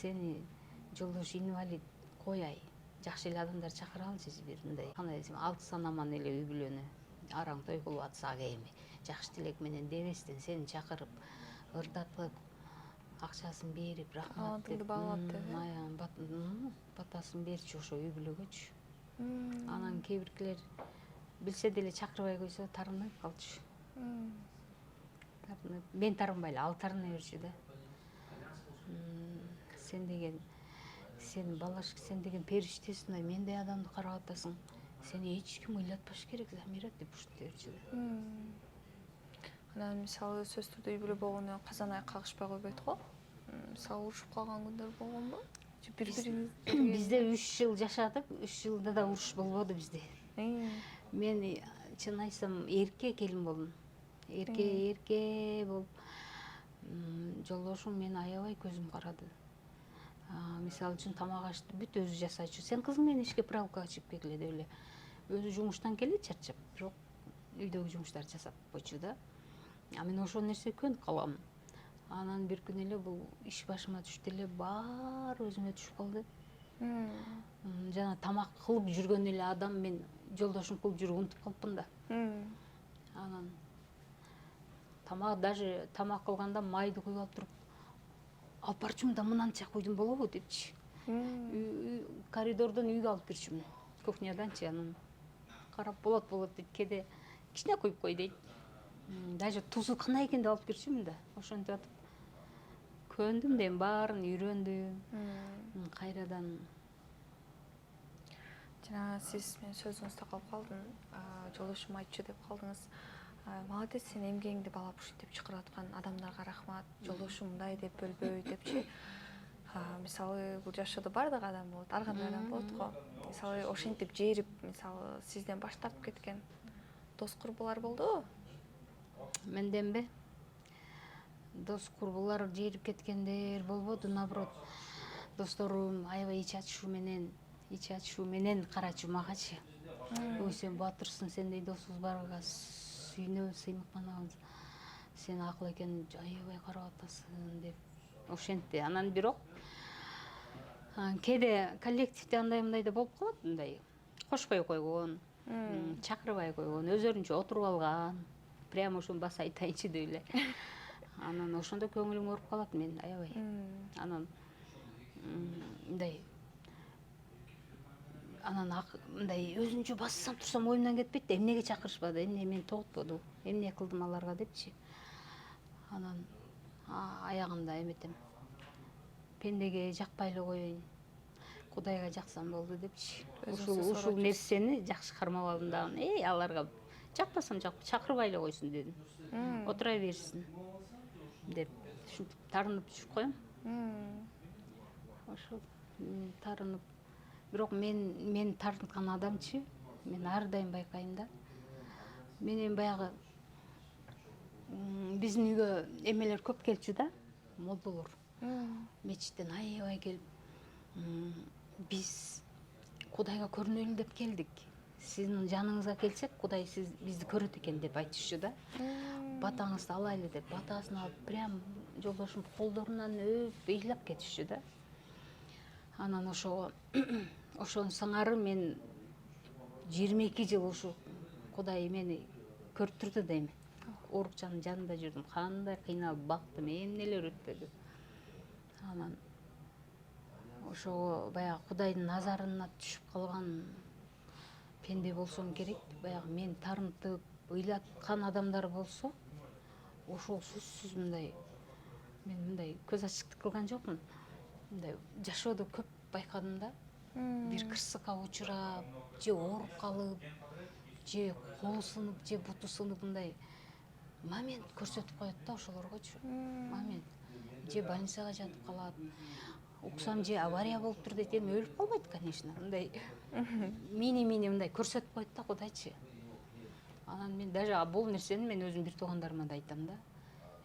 Сени жолдошу инвалид кояй, жакшы эле адамдар чакыра алчы бир мындай. Кандай десем, алты санаман эле үй бүлөнү араң той кылып атсак эми жакшы тилек менен дебестен сени чакырып, ырдатып, акчасын берип, рахмат деп. Батасын берчү ошо үй бүлөгөчү. Анан кээ биркилер билсе деле чакырбай койсо тарынып калчу. Мен тарынбай эле ал тарына берчү да. Сен деген, сен балаш, сен деген периштесің, мендей адамды қарап атасың. Сени ешкім ойлатпаш керек, Замира, деп ушинтип берчү да. Анан мисалы сөз түрдө үй бүлө болгону казан ай кагышпай койбойт го. Мисалы урушуп калган күндөр болгонбу? Бири-бириңиз Бизде 3 жыл жашадык, 3 жылда да уруш болбоду бизде. Мен чын айтсам эрке келин болдум. Эрке болуп, жолдошум мени аябай көзүм карады. Мисалы үчүн тамак ашты бүт өзү жасайчу. Сен кызың менен ишке правкага чыгып келгиле деп эле. Өзү жумуштан келет чарчап, бирок үйдөгү жумуштарды жасап койчу да. Мен ошол нерсе көнүп калгам. Анан бир күн эле бул иш башыма түштү эле, баары өзүмө түшүп калды. Жана тамак кылып жүргөн эле адам мен жолдошум кылып жүрүп унутуп калыпмын да. Анан даже тамак кылганда майды куюп алып туруп, алып барчумун да мынанча куйдум болобу депчи. Коридордон үйгө алып кирчүмүн, кухняданчы. Анан карап болот дейт, кээде кичине куюп кой дейт. Даже тузу кандай экен деп алып кирчүмүн да. Ошентип атып көндүм дейм, баарын үйрөндүм. Кайрадан жана сиз мен сөзүңүздө калып калдым. Жолдошум айтчу деп калдыңыз. Молодец, сен эмгегиңди баалап ушинтип чакырып аткан адамдарга рахмат. Жолдошум мындай деп бөлбөй депчи. Мисалы бул жашоодо баардык адам болот, ар кандай адам болот го. Мисалы ошентип жерип, мисалы сизден баш тартып кеткен дос курбулар болдубу? Менденби? Дос курбулар жерип кеткендер болбоду, наоборот. Досторум аябай ич ачышуу менен карачу магачы. Ой, сен батырсың, сендей досубуз барга сүйүнөбүз, сыймыктанабыз. Сен акыл экен, аябай карап атасың деп ошентти. Анан бирок кээде коллективде андай мындай да болуп калат, мындай кошпой койгон, чакырбай койгон, өздөрүнчө отуруп алган. Прямо ошону баса айтайынчы деп эле. Анан ошондо көңүлүм ооруп калат мен аябай. Анан мындай мындай өзүнчө бассам турсам оюмдан кетпейт да, эмнеге чакырышпады, эмне мени тоготподу, эмне кылдым аларга депчи. Анан аягында эметем. Пендеге жакпай эле коеюн, Кудайга жаксам болду депчи. Ушул нерсени жакшы кармап алдым дагы. Аларга жакпасам чакырбай эле койсун дедим. Отура берсин деп ушинтип тарынып жүрүп коем. Ошол тарынып. Бирок мен тарынткан адамчы, мен ар дайым байкайм да. Менен баягы биздин үйгө эмелер көп келчү да, молдолор. Мечиттен аябай келип, биз Кудайга көрүнөлү деп келдик. Сиздин жаныңызга келсек, Кудай бизди көрөт экен деп айтышчу да. Батаңызды алайлы деп, батасын алып, прям жолдошум колдорунан өп, ыйлап кетишчү да. Анан ошонун сыңары мен 22 жыл ушу Кудай мени көрүп турду дейм. Оорукчанын жанында жүрдүм, кандай кыйналып бактым, эмнелер өтпөдү. Анан ошого баягы Кудайдын назарына түшүп калган пенде болсом керек, баягы мен тарынтып, ыйлаткан адамдар болсо, ошол сөзсүз мындай, мен мындай көз ачыктык кылган жокмун. Мындай жашоодо көп байкадым да. Бир кырсыкка учурап, же ооруп калып, же колу сынып, же буту сынып, мындай момент көрсөтүп коет да ошолоргочу. Момент. Же больницага жатып калат. Уксам же авария болуптур дейт, эми өлүп калбайт, конечно. Мындай мини мындай көрсөтүп коет да Кудайчы. Анан мен даже бул нерсени мен өзүм бир туугандарыма да айтам да.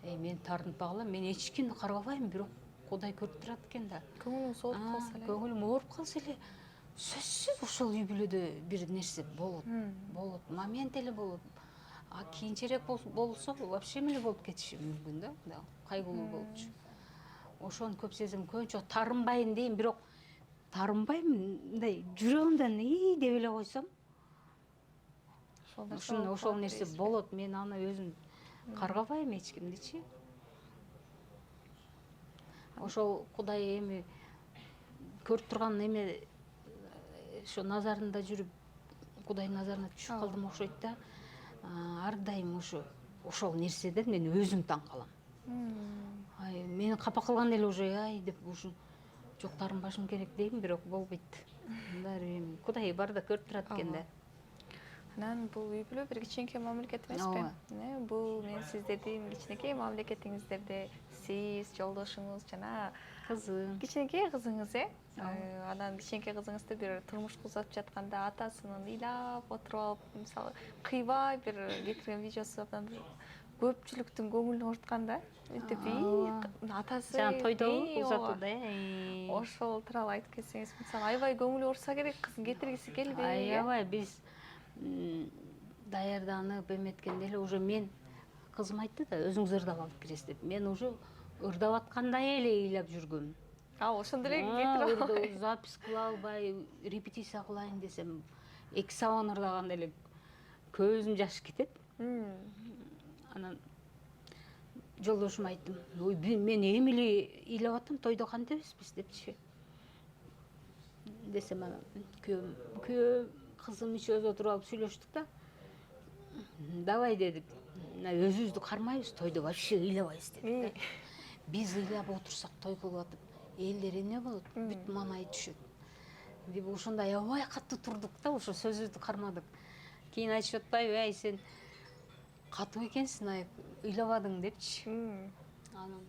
Мен тарынтпагыла, мен эч кимди каргабайм, бирок Кудай көрүп турат экен да. Көңүлүңүз ооруп калса эле. Көңүлүм ооруп калса эле, сөзсүз ошол үй бүлөдө бир нерсе болот. Момент эле болот. Кийинчерээк болсо вообще эле болуп кетиши мүмкүн да. Кайгылуу болчу. Ошону көп сезем. Көбүнчө тарынбайын дейм, бирок тарынбайм, мындай жүрөгүмдөн деп эле койсом, ошол нерсе болот. Мен аны өзүм каргабайм эч кимдичи. Ошол Кудай эми көрүп турган эме ошо назарында жүрүп, Кудайдын назарына түшүп калдым окшойт да. Ар дайым ошол нерседен мен өзүм таң калам. мени капа кылган эле уже ай деп ушу жок таарынбашым керек дейм, бирок болбойт. Баары Кудай бар да көрүп турат экен да. Анан бул үй бүлө бир кичинекей мамлекет эмеспи? Бул мен сиздердин кичинекей мамлекетиңиздерде сиз, жолдошуңуз жана Кызым. кичинекей кызыңыз, анан кичинекей кызыңызды бир турмушка узатып жатканда атасынын ыйлап отуруп алып, мисалы, кыйбай бир кетирген видеосу абдан көпчүлүктүн көңүлүн оорткан да. Мынтип атасы Жана тойдо узатууда. ошол тууралуу айтып кетсеңиз, мисалы, аябай көңүлү оорса керек, кызын кетиргиси келбей. Аябай биз даярданып эметкенде эле уже мен кызым айтты да, өзүңүз ырдап алып киресиз деп. Мен уже ырдап аткандай эле ыйлап жүргөм. Ошондо эле кетирип албай. Запись кыла албай, репетиция кылайын десем, 2 сабан ырдаганда эле көзүм жаш кетет. Анан жолдошума айттым, ой, мен эми эле ыйлап атам, тойдо кантип эмеспиз депчи. Десем анан күйөөм кызым үчөөбүз отуруп алып сүйлөштүк да. Давай дедик. Өзүбүздү кармайбыз, тойдо вообще ыйлабайбыз дедик. Биз ыйлап отурсак той кылып атып, элдер эмне болот? Бүт маанай түшөт. Деп ошондо аябай катуу турдук да, ошо сөзүбүздү кармадык. Кийин айтышып атпайбы, ай сен катуу экенсиң, ай ыйлабадың депчи. Анан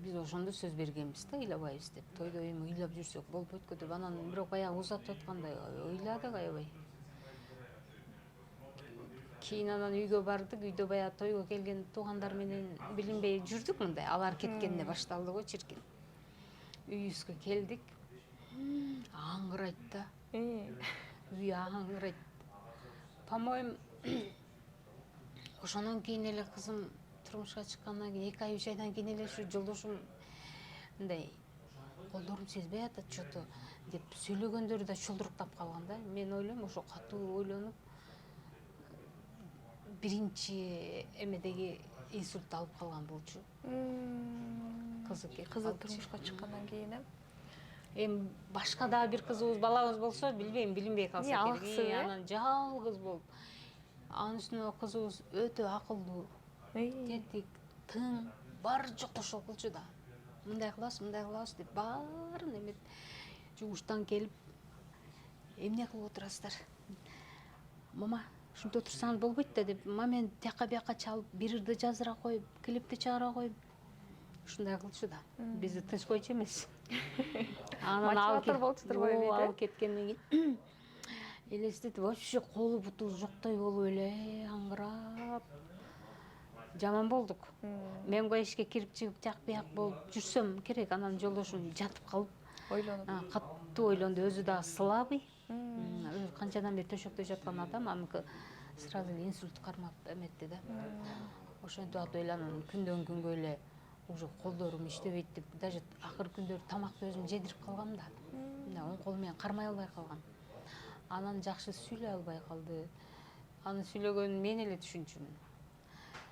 биз ошондо сөз бергенбиз да, ыйлабайбыз деп. Тойдо эми ыйлап жүрсөк болбойт го деп. Анан бирок баягы узатып атканда ыйладык аябай. Кийин анан үйгө бардык, үйдө баягы тойго келген туугандар менен билинбей жүрдүк мындай. Алар кеткенде башталды го чиркин. Үйүбүзгө келдик. Аңгырайт да. Үй аңгырайт. По-моему, ошондон кийин эле кызым турмушка чыккандан кийин 2 ай 3 айдан кийин эле ушу жолдошум мындай колдорум сезбей атат что-то деп сүйлөгөндөрү да чулдуруктап калган да. Мен ойлойм ошо катуу ойлонуп биринчи эмедеги инсульт алып калган болчу. Кызы турмушка чыккандан кийин Эми башка дагы бир кызыбыз, балабыз болсо билбейм, билинбей калса керек. Анан жалгыз болуп. Анын үстүнө кызыбыз өтө акылдуу, тетик, тың, баары жок ошол кылчу да. Мындай кылабыз деп баарын эметип, жугуштан келип, эмне кылып отурасыздар? Мама, ушинтип отурсаңыз болбойт да деп, мен тияка бияка чалып, бир ырды жаздыра коюп, клипти чыгара коюп, ушундай кылчу да. Бизди тынч койчу эмес. Мотиватор болуп турбайбы? Алып кеткенден кийин элестетип, вообще колу буту жоктой болуп эле аңгырап жаман болдук. Мен эшикке кирип чыгып тияк бияк болуп жүрсөм керек, анан жолдошум жатып калып ойлонуп, катуу ойлонду. Өзү дагы слабый, канчадан бери төшөктө жаткан адам, аныкы сразу инсульт кармап эметти да. Ошентип атып эле анан күндөн күнгө эле уже колдорум иштебейт деп, даже акыркы күндөрү тамакты өзүм жедирип калгам да. Оң колу менен кармай албай калгам. Анан жакшы сүйлөй албай калды. Анын сүйлөгөнүн мен эле түшүнчүмүн.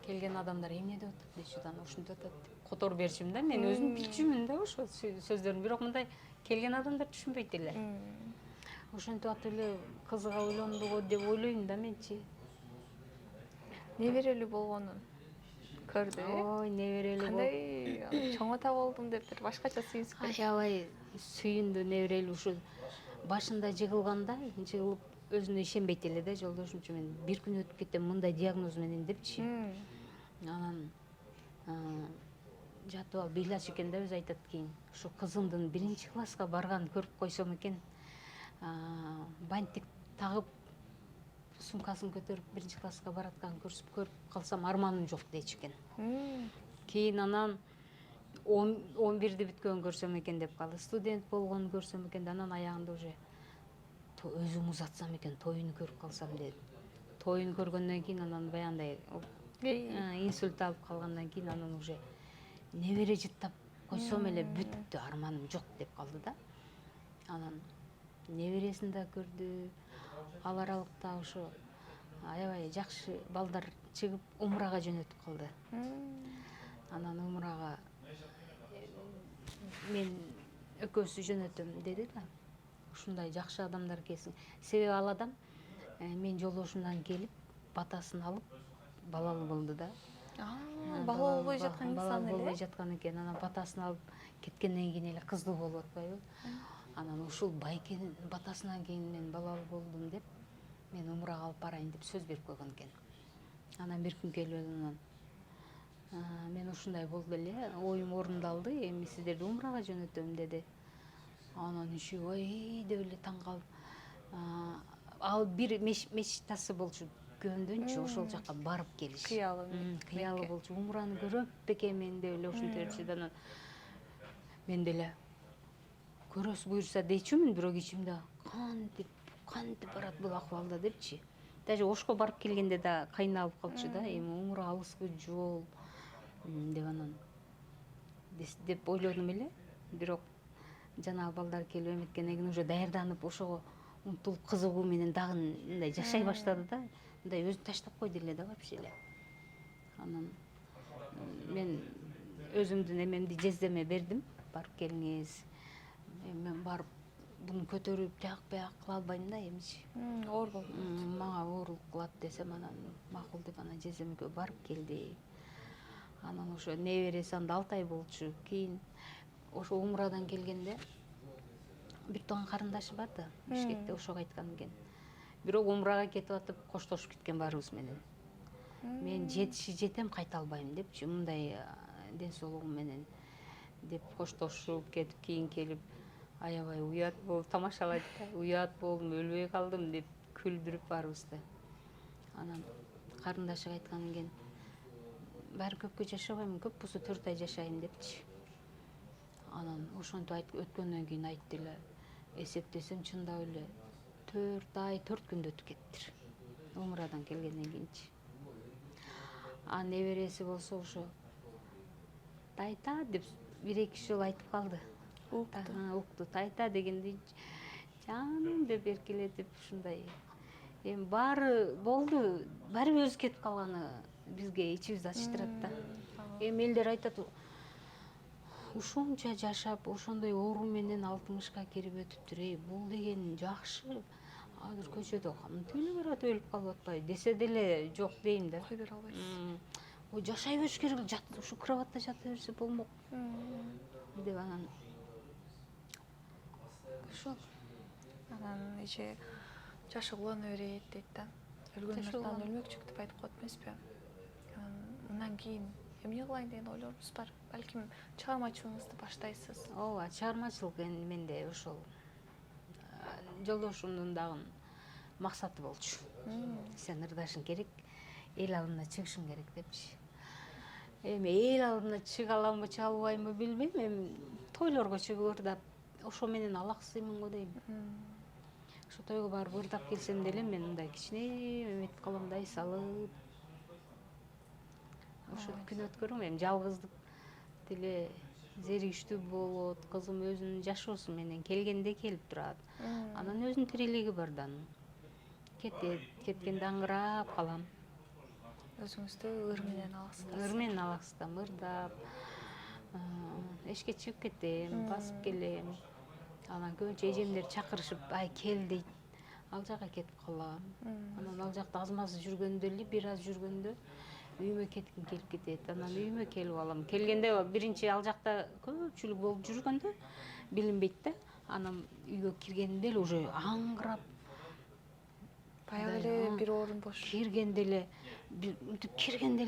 Келген адамдар эмне деп атат деши, анан ушинтип атат деп которуп берчүмүн да. Мен өзүм билчүмүн да ошо сөздөрүн, бирок мындай келген адамдар түшүнбөйт эле. Ошентип атып эле кызга үйлөндү го деп ойлойм да менчи. Неберелүү болгонун көрдү. Ой, неберелүү болуп. Кандай чоң ата болдум деп бир башкача сүйүнсүп кетти. Аябай сүйүндү, неберелүү ушул башында жыгылганда, жыгылып өзүнө ишенбейт эле да жолдошумчу, мен бир күн өтүп кетем мындай диагноз менен депчи. Анан жатып алып ыйлачу экен да, өзү айтат кийин. Ушу кызымдын 1-класска барганын көрүп койсом экен, бантик тагып сумкасын көтөрүп 1-класска баратканын көрүп калсам арманым жок дечи экен. Кийин анан 11-ди бүткөнүн көрсөм экен деп калды. Студент болгонун көрсөм экен, анан аягында уже өзүм узатсам экен, тоюну көрүп калсам деп. Тоюну көргөндөн кийин анан баягындай инсульт алып калгандан кийин анан уже небере жыттап койсом эле бүттү, арманым жок деп калды да. Анан небересин да көрдү. Ал аралыкта ошо аябай жакшы балдар чыгып умрага жөнөтүп калды. Анан умрага мен экөөсү жөнөтөм деди да. Ушундай жакшы адамдар келсин. Себеби ал адам мен жолдошумдан келип батасын алып балалуу болду да. Бала болбой жаткан инсан Бала болбой эле. жаткан экен. Анан батасын алып кеткенден кийин эле кыздуу болуп атпайбы? Анан ушул байкенин батасынан кийин мен балалуу болдум деп, мен умрага алып барайын деп сөз берип койгон экен. Анан бир күн келип анан мен ушундай болду эле, оюм орундалды, эми сиздерди умрага жөнөтөм деди. Анан иши ой деп эле таң калып, ал бир мечтасы болчу, күйөөмдүнчү ошол жака барып келиш. Кыялы болчу, умраны көрөм бекенмин деп эле ушинтип анан мен деле көрөсү буюрса дейчүмүн, бирок ичимде кантип барат бул акыбалда депчи. Даже Ошко барып келгенде да кыйналып калчу да, эми умра алыскы жол деп анан деп ойлодум эле. Бирок жанагы балдар келип эметкенден кийин уже даярданып ошого умтулуп кызыгуу менен дагы мындай жашай баштады да, мындай өзүн таштап койду эле да вообще эле. Анан мен өзүмдүн эмемди жездеме бердим, барып келиңиз. Мен барып буну көтөрүп тияк бияк кыла албайм да эмичи. Оор болду. Мага оорлук кылат десем, анан макул деп анан жездем экөө барып келди. Анан ошо небереси анда 6 ай болчу. Кийин ошо умрадан келгенде бир тууган карындашы бар да, Бишкекте, ошого айткан экен. Бирок умрага кетип атып коштошуп кеткен баарыбыз менен. Мен жетем кайта албайм депчи, мындай ден соолугум менен деп коштошуп кетип, кийин келип аябай уят болуп тамашалайт да, уят болдум, өлбөй калдым деп күлдүрүп баарыбызды. Анан карындашыга айткан экен, баары көпкө жашабайм, көп болсо 4 ай жашайын депчи. Анан ошентип өткөндөн кийин айтты эле, эсептесем чындап эле 4 ай 4 күндө өтүп кеттир. Умрадан келгенден кийинчи. Небереси болсо ошо тайта деп 1-2 жолу айтып калды. Укту. Тайта дегенди жаным деп эркелетип ушундай. Эми баары болду, баары өзү кетип калганы бизге ичибизди ачыштырат да. Эми элдер айтат, ушунча жашап, ошондой оору менен 60-ка кирип өтүптүр. Бул деген жакшы. Азыр көчөдө кантип эле барат, өлүп калып атпайбы десе деле жок дейм да. Кой бере албайсыз. Ой, жашай бериш керек, ушу кроватта жата берсе болмок деп анан ошол. Анан ичи жашы улана берет дейт да. Өлгөн артынан өлмөкчүк деп айтып коет эмеспи? Андан кийин эмне кылайын деген ойлорубуз бар. Балким чыгармачылыгыңызды баштайсыз. Ооба, чыгармачылык менде ошол жолдошумдун дагы максаты болчу. Сен ырдашың керек, эл алдына чыгышың керек депчи. Эми эл алдына чыга аламбы, чыга албаймбы билбейм. Эми тойлорго чыгып ырдап, ошо менен алаксыймын го дейм. Ошо тойго барып ырдап келсем деле мен мындай кичине эметип коломдой салып ошо күн өткөрөм. Эми жалгыздык деле зеригиштүү болот, кызым өзүнүн жашоосу менен келгенде келип турат. Анан өзүнүн тирилиги бар да. Кеткенде аңырап калам. Өзүңүздү ыр менен аласыз. Ыр менен алаксытам, ырдап, эшикке чыгып кетем, басып келем. Анан көбүнчө эжемдер чакырышып, ай кел дейт. Ал жака кетип калам. Анан ал жакта аз-маз жүргөндө эле, бир аз жүргөндө үйүмө кетким келип кетет. Анан үйүмө келип алам. Келгенде биринчи ал жакта көпчүлүк болуп жүргөндө билинбейт да. Анан үйгө киргенимде эле уже аңгырап, Баягы эле бир орун бош. Киргенде эле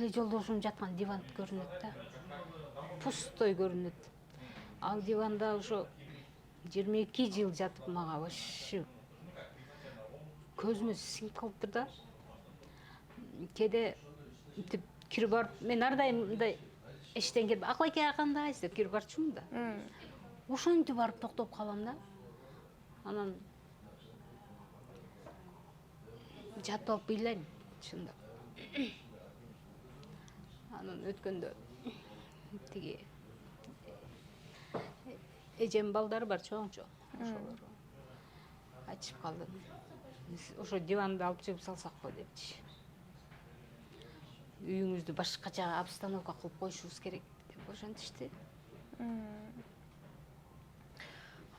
жолдошум жаткан диван көрүнөт да. Пустой көрүнөт. Ал диванда ошо 22 жыл жатып мага вообще көзүмө сиңип калыптыр да. Кээде мынтип кирип барып, мен ар дайым мындай эштен келип, акылайке кандайсыз деп кирип барчумун да. Ошентип барып токтоп калам да. Анан жатып алып ыйлайм, чындап. Анан өткөндө тиги эжем балдары бар чоң-чоң. Ошолор айтышып калды. Ошо диванды алып чыгып салсакпы депчи. Үйүңүздү башкача обстановка кылып коюшубуз керек деп ошентишти.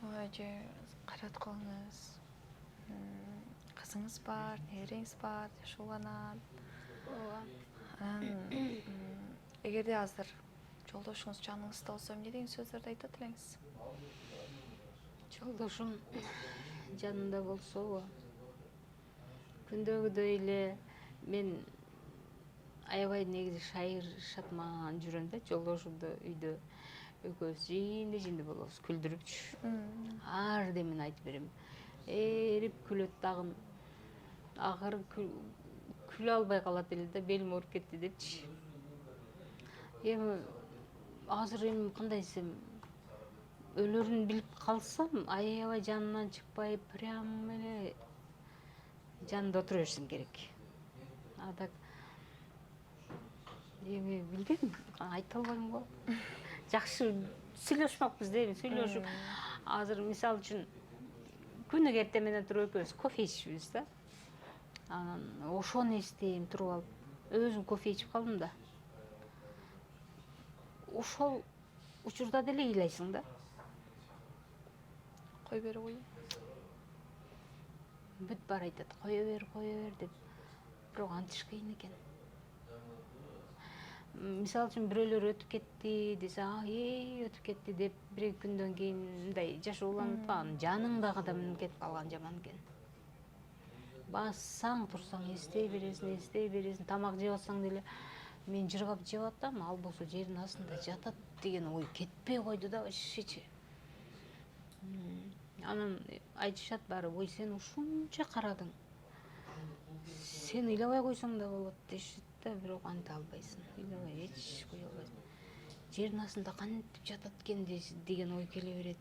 Ой, же карат кылыңыз. Кызыңыз бар, небереңиз бар, жашооланат. Ооба. Анан Эгерде азыр жолдошуңуз жаныңызда болсо эмне деген сөздөрдү айтат элеңиз? Жолдошум жанында болсо, күндөгүдөй эле мен аябай негизи шайыр шатман жүрөм да, жолдошумду үйдө экөөбүз жиинди болобуз, күлдүрүпчү. Ар демени айтып берем. Эрип күлөт дагы. Акыры күлө албай калат эле да, белим ооруп кетти депчи. Эми азыр эми кандай десем, өлөрүн билип калсам, аябай жанынан чыкпай, прям эле жанында отура беришим керек. А так эми билбейм, айта албайм го. Жакшы сүйлөшмөкпүз да, эми сүйлөшүп, азыр мисалы үчүн күнүгө эртең менен туруп экөөбүз кофе ичишибиз да. Анан ошону эстейм туруп алып, өзүм кофе ичип калдым да. Ошол учурда деле ыйлайсың да. Кой бер ой. Бүт баары айтат, кое бер деп. Бирок антыш кыйын экен. Мисалы үчүн бирөөлөр өтүп кетти десе, өтүп кетти деп, бир күндөн кийин мындай жашооланып калган, жаныңдагы адам кетип калган жаман экен. Бассаң, турсаң эстей бересиң, тамак жеп атсаң деле, мен жыргап жеп атам, ал болсо жердин астында жатат деген ой кетпей койду да вообще. Анан айтышат баары, ой сен ушунча карадың. Сен ыйлабай койсоң да болот дешет да, бирок анта албайсың. Ыйлабай эч кое албайсың. Жердин астында кантип жатат экен деген ой келе берет.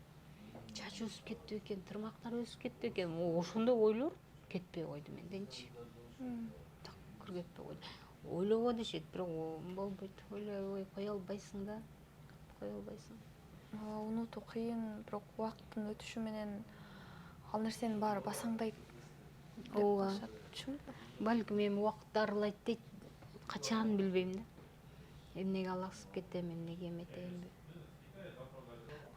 Чачы өсүп кетти экен, тырмактары өсүп кетти экен. Ошондой ойлор кетпей койду менденчи. Такыр кетпей койду. Ойлобо дешет, бирок болбойт. Ойлобой кое албайсың да. Кое албайсың. Унутуу кыйын, бирок убакыттын өтүшү менен ал нерсенин баары басаңдайт деп Ооба. калышат. Түшүнүп. Балким эми убакыт дарылайт дейт. Качан билбейм да. Эмнеге алаксып кетем, эмнеге эметейин.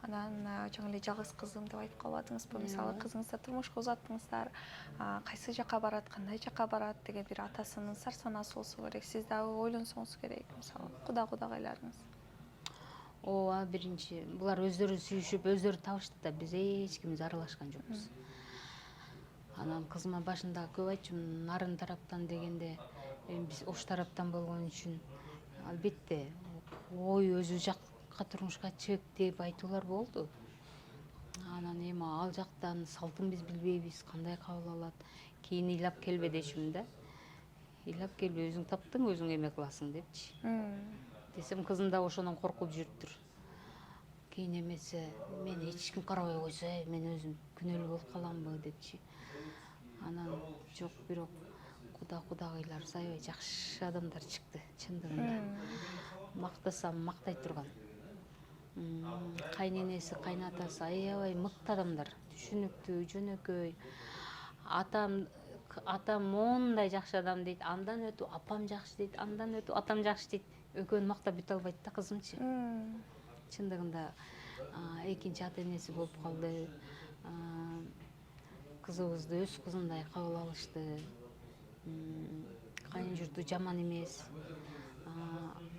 Анан жаңы эле жалгыз кызым деп айтып калбадыңызбы? Мисалы кызыңызды турмушка узаттыңыздар, кайсы жака барат, кандай жака барат деген бир атасынын сар санаасы болсо керек. Сиз дагы ойлонсоңуз керек, мисалы кудагайларыңыз. Ооба, биринчи булар өздөрү сүйүшүп, өздөрү табышты да, биз эч кимибиз аралашкан жокпуз. Анан кызыма башында көп айтчумун, нарын тараптан дегенде, биз ош тараптан болгон үчүн албетте ой өзү жакка турмушка чык деп айтуулар болду. Анан эми ал жактан салтын биз билбейбиз, кандай кабыл алат. Кийин ыйлап келбе дешим да. Ыйлап келбе, өзүң таптың, өзүң эме кыласың депчи. Десем, кызым да ошондон коркуп жүрүптүр. Кийин эмесе, мен эч ким карабай койсо, мен өзүм күнөөлүү болуп каламбы депчи. Анан жок, бирок кудагыйларыбыз аябай жакшы адамдар чыкты, чындыгында. Мактасам мактай турган. Кайненеси, кайнатасы аябай мыкты адамдар, түшүнүктүү, жөнөкөй. Атам мондай жакшы адам дейт, андан өтүп апам жакшы дейт, андан өтүп атам жакшы дейт. Экөөнү мактап бүтө албайт да кызымчы. Чындыгында экинчи ата энеси болуп калды. Кызыбызды өз кызындай кабыл алышты. Кайын журту жаман эмес.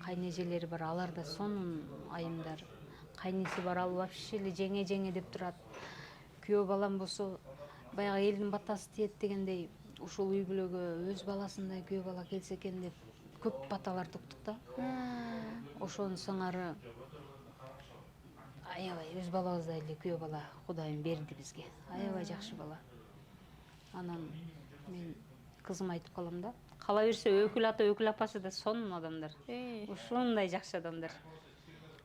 Кайнежелери бар, алар да сонун айымдар. Кайниси бар, ал вообще эле жеңе деп турат. Күйөө балам болсо, баягы элдин батасы тиет дегендей, ушул үй бүлөгө өз баласындай күйөө бала келсе экен деп көп баталар туктук да. Ошонун сыңары аябай өз балабыздай эле күйөө бала Кудайым берди бизге. Аябай жакшы бала. Анан мен кызыма айтып калам да, кала берсе өкүл ата, өкүл апасы да сонун адамдар. Ушундай жакшы адамдар.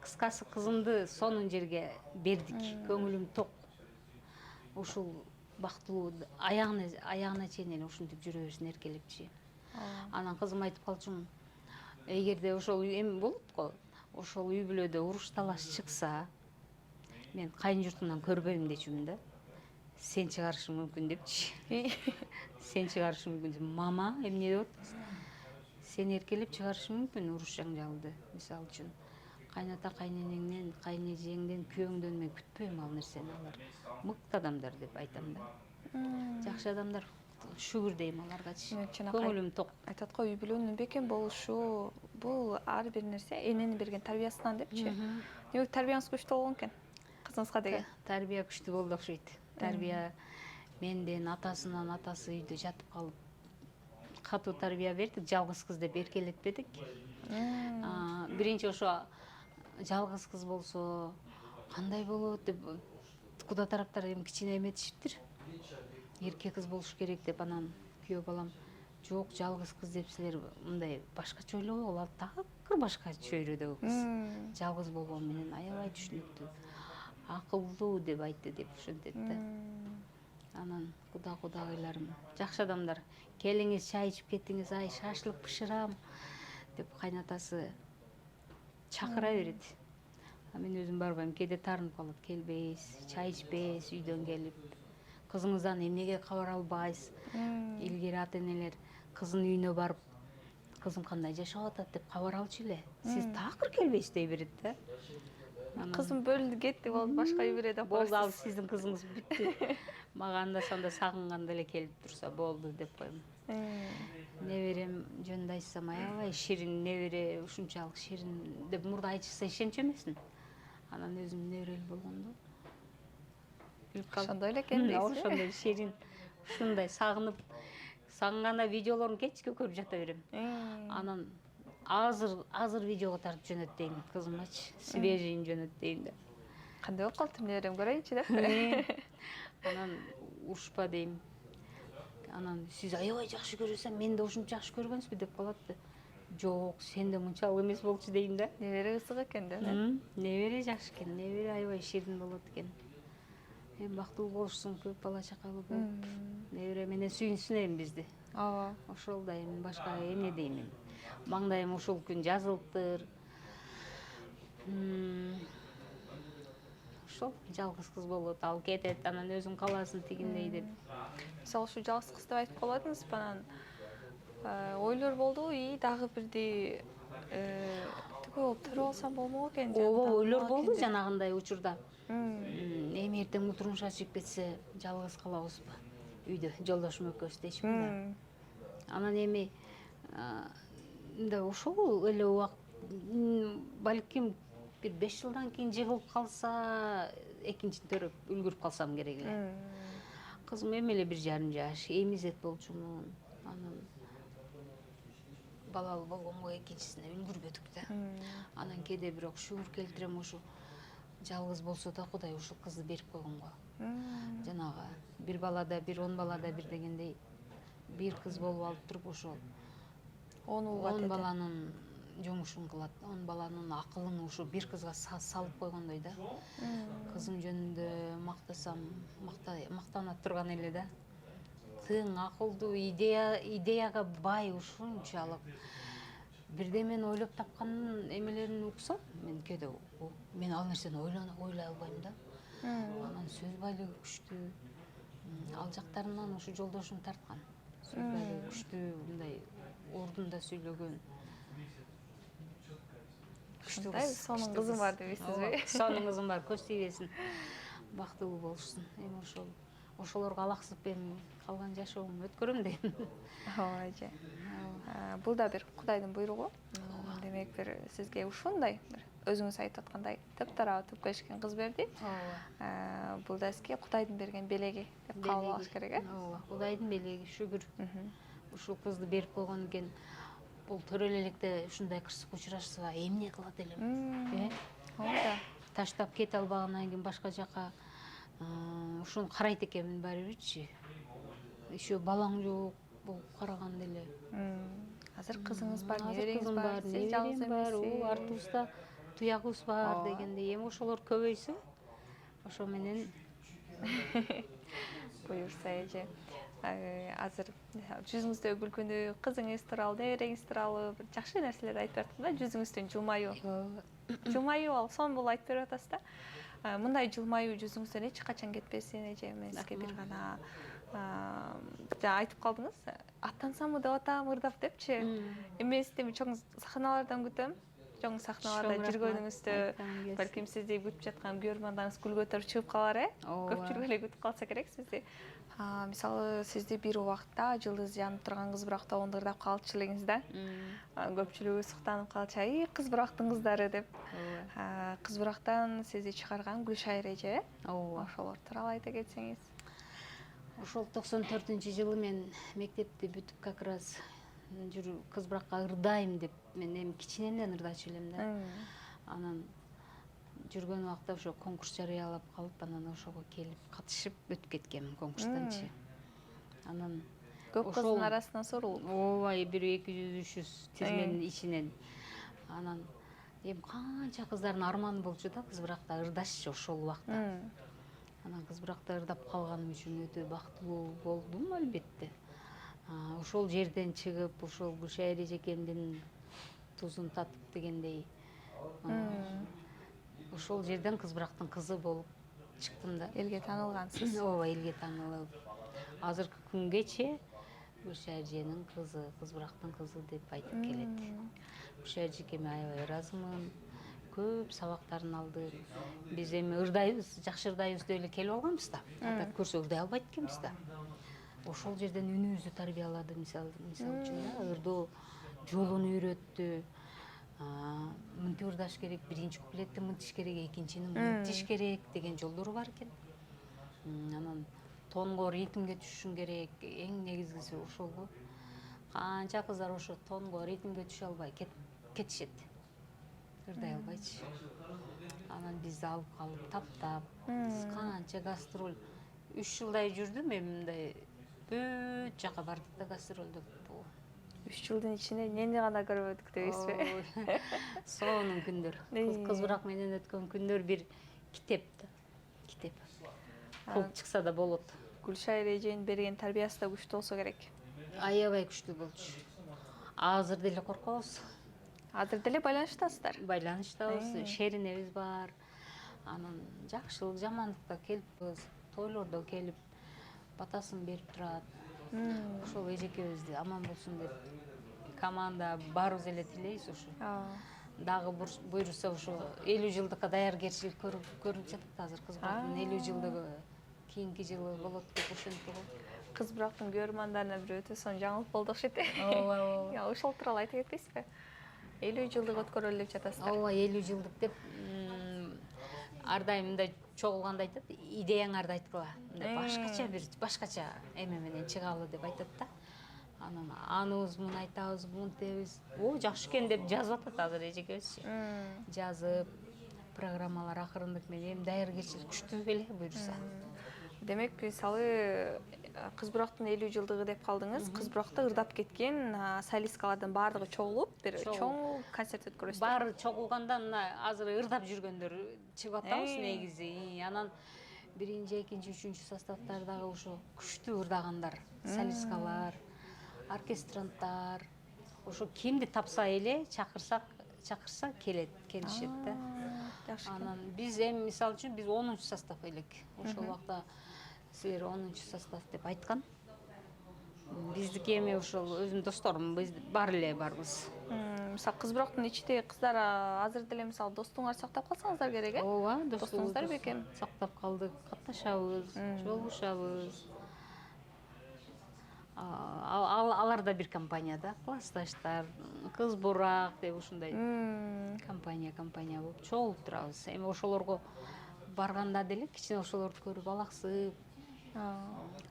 Кыскасы кызымды сонун жерге бердик. Көңүлүм ток. Ушул бактылуу аягына чейин эле ушинтип жүрө берсин эркелепчи. Анан кызым айтып калчумун, эгерде ошол эми болот го, ошол үй бүлөдө уруш талаш чыкса, мен кайын журтумдан көрбөйм дечүмүн да. Сен чыгарышың мүмкүн депчи. Сен чыгарышың мүмкүн. Мама, эмне деп атасың? Сен эркелеп чыгарышың мүмкүн уруш жаңжалды. Мисалы үчүн, кайната кайненеңден, кайнежеңден, күйөөңдөн мен күтпөйм ал нерсени, алар мыкты адамдар деп айтам да. Жакшы адамдар, шүгүр дейм аларгачы. Көңүлүм ток. Айтат го, үй бүлөнүн бекем болушу бул ар бир нерсе эненин берген тарбиясынан депчи. Демек тарбияңыз күчтүү болгон экен кызыңызга деген. Тарбия күчтүү болду окшойт. Тарбия менден атасынан атасы үйдө жатып калып катуу тарбия бердик, жалгыз кыз деп эркелетпедик. Биринчи ошо жалгыз кыз болсо кандай болот деп куда тараптар эми кичине эметишиптир. Эркек кыз болуш керек деп, анан күйөө балам жок, жалгыз кыз деп силер мындай башкача ойлобой, ал такыр башка чөйрөдөгү кыз. Жалгыз болгону менен аябай түшүнүктүү, акылдуу деп айтты деп ошентет да. Анан кудагыйларым жакшы адамдар. Келиңиз, чай ичип кеттиңиз, ай шашлык бышырам деп кайнатасы чакыра берет. Мен өзүм барбайм, кээде таарынып калат, келбейсиз, чай ичпейсиз, үйдөн келип кызыңыздан эмнеге кабар албайсыз. Илгери ата энелер кызын үйүнө барып, кызым кандай жашап атат деп кабар алчу эле. Сиз такыр келбейсиз дей берет да. Кызым бөлүндү кетти, болду, башка үй берет деп болду, ал сиздин кызыңыз бүттү. Мага анда санда сагынганда эле келип турса болду деп коем. Неберем жөнүндө айтсам аябай ширин небере, ушунчалык ширин деп мурда айтышса ишенчү эмесмин. Анан өзүм неберели болгондо ошондой эле экен дейсиз. Ошондой ширин, ушундай сагынганда видеолорун кечке көрүп жата берем. Анан азыр видеого тартып жөнөт дейм кызымачы, свежийин жөнөт дейм да. Кандай болуп калды, неберем көрөйүнчү деп. Анан урушпа дейм. Анан сиз аябай жакшы көрөсөң, мен да ушунча жакшы көргөнсүзбү деп калат да. Жок, сен да мынчалык эмес болчу дейм да. Небере ысык экен да. Небере жакшы экен, небере аябай ширин болот экен. Эми бактылуу болушсун, көп бала чакалуу болуп, небере менен сүйүнсүн эми бизди. Ооба. Ошол да эми башка эмне деймин. Маңдайым ушул күн жазылыптыр. Ошол жалгыз кыз болот, ал кетет, анан өзүң каласың тигиндей деп. Мисалы ушу жалгыз кыз деп айтып калдыңызбы, анан ойлор болдубу, дагы бирди төгө болуп төрө алсам болмок экен. Ооба, ойлор болду жанагындай учурда. Эми эртең турмушка чыгып кетсе, жалгыз калабызбы үйдө, жолдошум экөөбүз дейчүмүн да. Анан эми мындай ошол эле убакыт балким бир 5 жылдан кийин жыгылып калса, экинчини төрөп үлгүрүп калсам керек эле. Кызым эми эле 1,5 жаш, эмизет болчумун. Анан балалуу болгонго экинчисине үлгүрбөдүк да. Анан кээде бирок шүгүр келтирем, ушу жалгыз болсо да Кудай ушул кызды берип койгонго. Жанагы бир балада бир, 10 балада бир дегендей, бир кыз болуп алып туруп ошол 10 баланын жумушун кылат, 10 баланын акылын ушу бир кызга салып койгондой да. Кызым жөнүндө мактасам, мактанат турган эле да. Тың, акылдуу, идеяга бай, ушунчалык бирдемени ойлоп тапкан эмелерин уксам, мен кээде мен ал нерсени ойлой албайм да. Анан сөз байлыгы күчтүү. Ал жактарынан ушу жолдошум тарткан. Сөз байлыгы күчтүү, мындай ордунда сүйлөгөн. Ушундай сонун кызым бар дейсизби? Сонун кызым бар, көз тийбесин. Бактылуу болушсун. Эми ошолорго алаксып эми калган жашоомду өткөрөм дейм. Ооба эже. Бул да бир Кудайдын буйругу. Демек бир сизге ушундай бир өзүңүз айтып аткандай таптарабы туп келишкен кыз берди. Ооба. Бул да сизге Кудайдын берген белеги деп кабыл алыш керек, э? Ооба, Кудайдын белеги, шүгүр. Ушул кызды берип койгон экен. Бул төрөлө электе ушундай кырсыкка учурашса эмне кылат элем? Ооба. Таштап кете албагандан кийин башка жака ушуну карайт экенмин баарыбирчи. Еще балаң жок болуп караганда эле. Азыр кызыңыз бар, небереңиз бар, сиз жалгыз эмессиз. Артыбызда туягыбыз бар дегендей. Эми ошолор көбөйсө, ошо менен буюрса эже. Азыр жүзүңүздө күлкүнүү кызыңыз тууралуу, небереңиз тууралуу бир жакшы нерселерди айтып бerdиңиз да, жүзүңүздүн жылмаюу. Жылмаюу ал сонун болуп айтып берип атасыз да. Мындай жылмаюу жүзүңүздөн эч качан кетпесин эже. Мен сизге бир гана айтып калдыңыз, аттансамбы деп атам ырдап депчи. Эмес, эми чоң сахналардан күтөм. жоң сахналарда жүргөнүңүздө балким сизди күтүп жаткан көрөрмандарыңыз гүл көтөрүп чыгып калар көп жүргөлө күтүп калса керек сизди. Мисалы сизди бир убакта жылдыз жанып турган кыз бурак тобунда ырдап калчу элеңиз да. Көпчүлүгү суктанып калчу, ай кыз бурактын кыздары деп. Кыз бурактан сизди чыгарган Гүлшайыр эже. Ошолор тууралуу айта кетсеңиз. Ошол 94-жылы мен мектепти бүтүп как раз кыз буракка ырдайм деп мен эми кичинемден ырдачу элем да. Анан жүргөн убакта ошо конкурс жарыялап калып, анан ошого келип катышып өтүп кеткенмин конкурстанчы. Анан Көп кыздын арасынан сурулуп. Ооба, бир 200-300 тизменин ичинен. Анан эми канча кыздардын арманы болчу да, кыз буракта ырдашчы ошол убакта. Анан кыз буракта ырдап калганым үчүн өтө бактылуу болдум албетте. Ошол жерден чыгып, ошол Гүлшайыр эжекемдин тузун татып дегендей. Ошол жерден кыз бурактын кызы болуп чыктым да. Элге таанылгансыз. Ооба, элге таанылып. Азыркы күнгече Гүлшайыр эженин кызы, кыз бурактын кызы деп айтып келет. Гүлшайыр эжекеме аябай ыраазымын. Көп сабактарын алдым. Биз эми ырдайбыз, жакшы ырдайбыз деп эле келип алганбыз да. Атат көрсө ырдай албайт экенбиз да. Ошол жерден үнүбүздү тарбиялады, мисалы үчүн да, ырдоо жолун үйрөттү. Мынтип ырдаш керек, биринчи куплетти мынтиш керек, экинчини мынтиш керек деген жолдору бар экен. Анан тонго ритмге түшүшүң керек, эң негизгиси ошол го. Канча кыздар ошо тонго ритмге түшө албай кетишет. Ырдай албайчы. Анан бизди алып калып таптап, канча гастроль 3 жылдай жүрдүм, эми мындай бүт жака бардык да гастролдоп. 3 жылдын ичинде эмне гана көрбөдүк дебейсизби? Сонун күндөр. Кыз бурак менен өткөн күндөр бир китеп да. Китеп. Кылып чыкса да болот. Гүлшайыр эженин берген тарбиясы да күчтүү болсо керек. Аябай күчтүү болчу. Азыр деле коркобуз. Азыр деле байланыштасыздар. Байланыштабыз, шеринебиз бар. Анан жакшылык, жамандыкта келип, тойлордо келип батасын берип турат. Ошол эжекебизди аман болсун деп команда баарыбыз эле тилейбиз ушу. Дагы буйруса ушу 50 жылдыкка даяргерчилик көрүлүп жатат азыр кыз бурактын 50 жылдыгы кийинки жылы болот деп ошентти го. Кыз бурактын көрөрмандарына бир өтө сонун жаңылык болду окшойт. Ооба. Ошол тууралуу айта кетпейсизби? 50 жылдык өткөрөлү деп жатасыздар. Ооба, 50 жылдык деп ар дайым мындай чогулганда айтат, идеяңарды айткыла. Башкача эме менен чыгалы деп айтат да. Анан аныбыз айтабыз, мынтебиз. Жакшы экен деп жазып атат азыр эжекебизчи. Жазып, программалар акырындык менен даяргерчилик күчтүү беле буйруса. Демек, мисалы кыз бурактын 50 жылдыгы деп калдыңыз. Кыз буракта ырдап кеткен солисткалардын баардыгы чогулуп, бир чоң концерт өткөрөсүздөр. Баары чогулганда мына азыр ырдап жүргөндөр чыгып атабыз негизи. Анан биринчи, экинчи, үчүнчү составдардагы ошо күчтүү ырдагандар, солисткалар, оркестранттар. Ошо кимди тапса эле чакырса келишет да. Анан биз эми мисалы үчүн биз 10-чу состав элек. Ошол убакта силер 10-чу состав деп айткан. Биздики эми ошол өзүмдүн досторум биз бар эле барбыз. Мисалы кыз бурактын ичиндеги кыздар азыр деле мисалы достугуңарды сактап калсаңыздар керек э? Ооба, достугуңуздар бекем. Сактап калдык, катташабыз, жолугушабыз. Алар да бир компанияда, классташтар, кыз бурак деп ушундай компания болуп чогулуп турабыз. Эми ошолорго барганда деле кичине ошолорду көрүп алаксып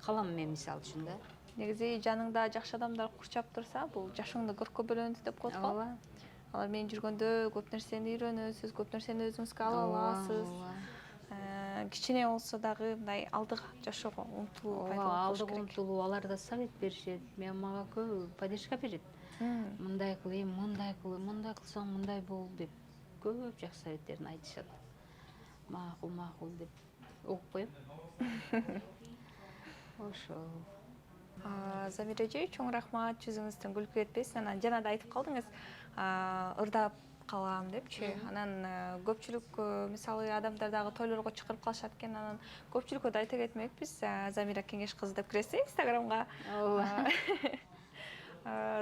калам мен мисалы үчүн да. Негизи жаныңда жакшы адамдар курчап турса, бул жашыңды көркө бөлөндү деп коет го. Алар менен жүргөндө көп нерсени үйрөнөсүз, көп нерсени өзүңүзгө ала аласыз. Кичине болсо дагы мындай алдыга жашоого умтулуу пайда болуш керек. Алдыга умтулуу, алар да совет беришет, мага көп поддержка берет. Мындай кыл, мындай кылсаң мындай бол деп көп жакшы советтерин айтышат. Макул деп угуп коем. Ошол. Замира эже, чоң рахмат, жүзүңүздөн күлкү кетпесин. Анан жана да айтып калдыңыз, ырдап калам депчи. Анан көпчүлүк мисалы адамдар дагы тойлорго чакырып калышат экен. Анан көпчүлүккө да айта кетмекпиз. Замира Кеңеш кызы деп киресиз Инстаграмга.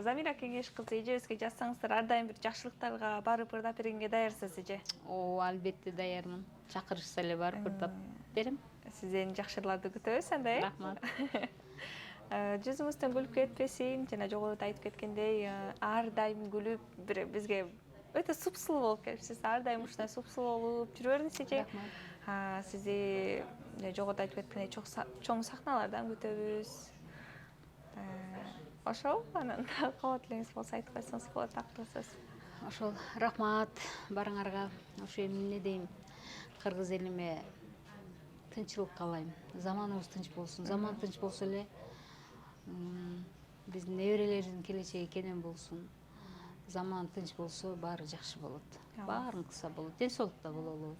Замира Кеңеш кызы эжебизге жазсаңыздар, ар дайым бир жакшылыктарга барып ырдап бергенге даярсыз эже? Албетте даярмын. Чакырышса эле барып ырдап берем. Сизден жакшырларды күтөбүз анда. Рахмат. Жүзүңүздөн күлүп кетпесин, жана жогоруда айтып кеткендей, ар дайым күлүп, бир бизге өтө супсулуу болуп келипсиз. Ар дайым ушундай супсулуу болуп жүрө бериңиз эже. Сизди жогоруда айтып кеткендей чоң сахналардан күтөбүз. Ошол, анан кабат элеңиз болсо айтып койсоңуз болот, акыркы сөз. Ошол рахмат барыңарга. Ошо эмне дейм, кыргыз элиме тынчылык каалайм. Заманыбыз тынч болсун. Заман тынч болсо эле биздин неберелерибиздин келечеги кенен болсун. Заман тынч болсо баары жакшы болот. Баарын кылса болот. Ден соолук да бололу.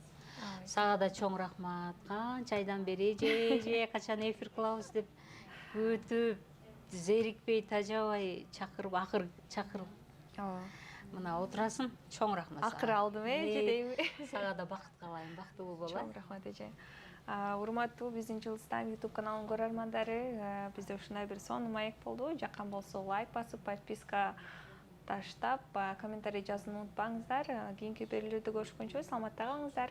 Сага да чоң рахмат. Канча айдан бери же качан эфир кылабыз деп күтүп, зерикпей, тажабай чакырып, мына отурасың. Чоң рахмат. Акыры алдым эже дейм. Сага да бакыт каалайм, бактылуу бол. Чоң рахмат эже. Урматтуу биздин Жылыстан YouTube каналынын көрөрмандары, бизде ушундай бир сонун маек болду. Жаккан болсо лайк басып, подписка таштап, комментарий жазууну унутпаңыздар. Кийинки берүүлөрдө көрүшкөнчө саламатта калыңыздар.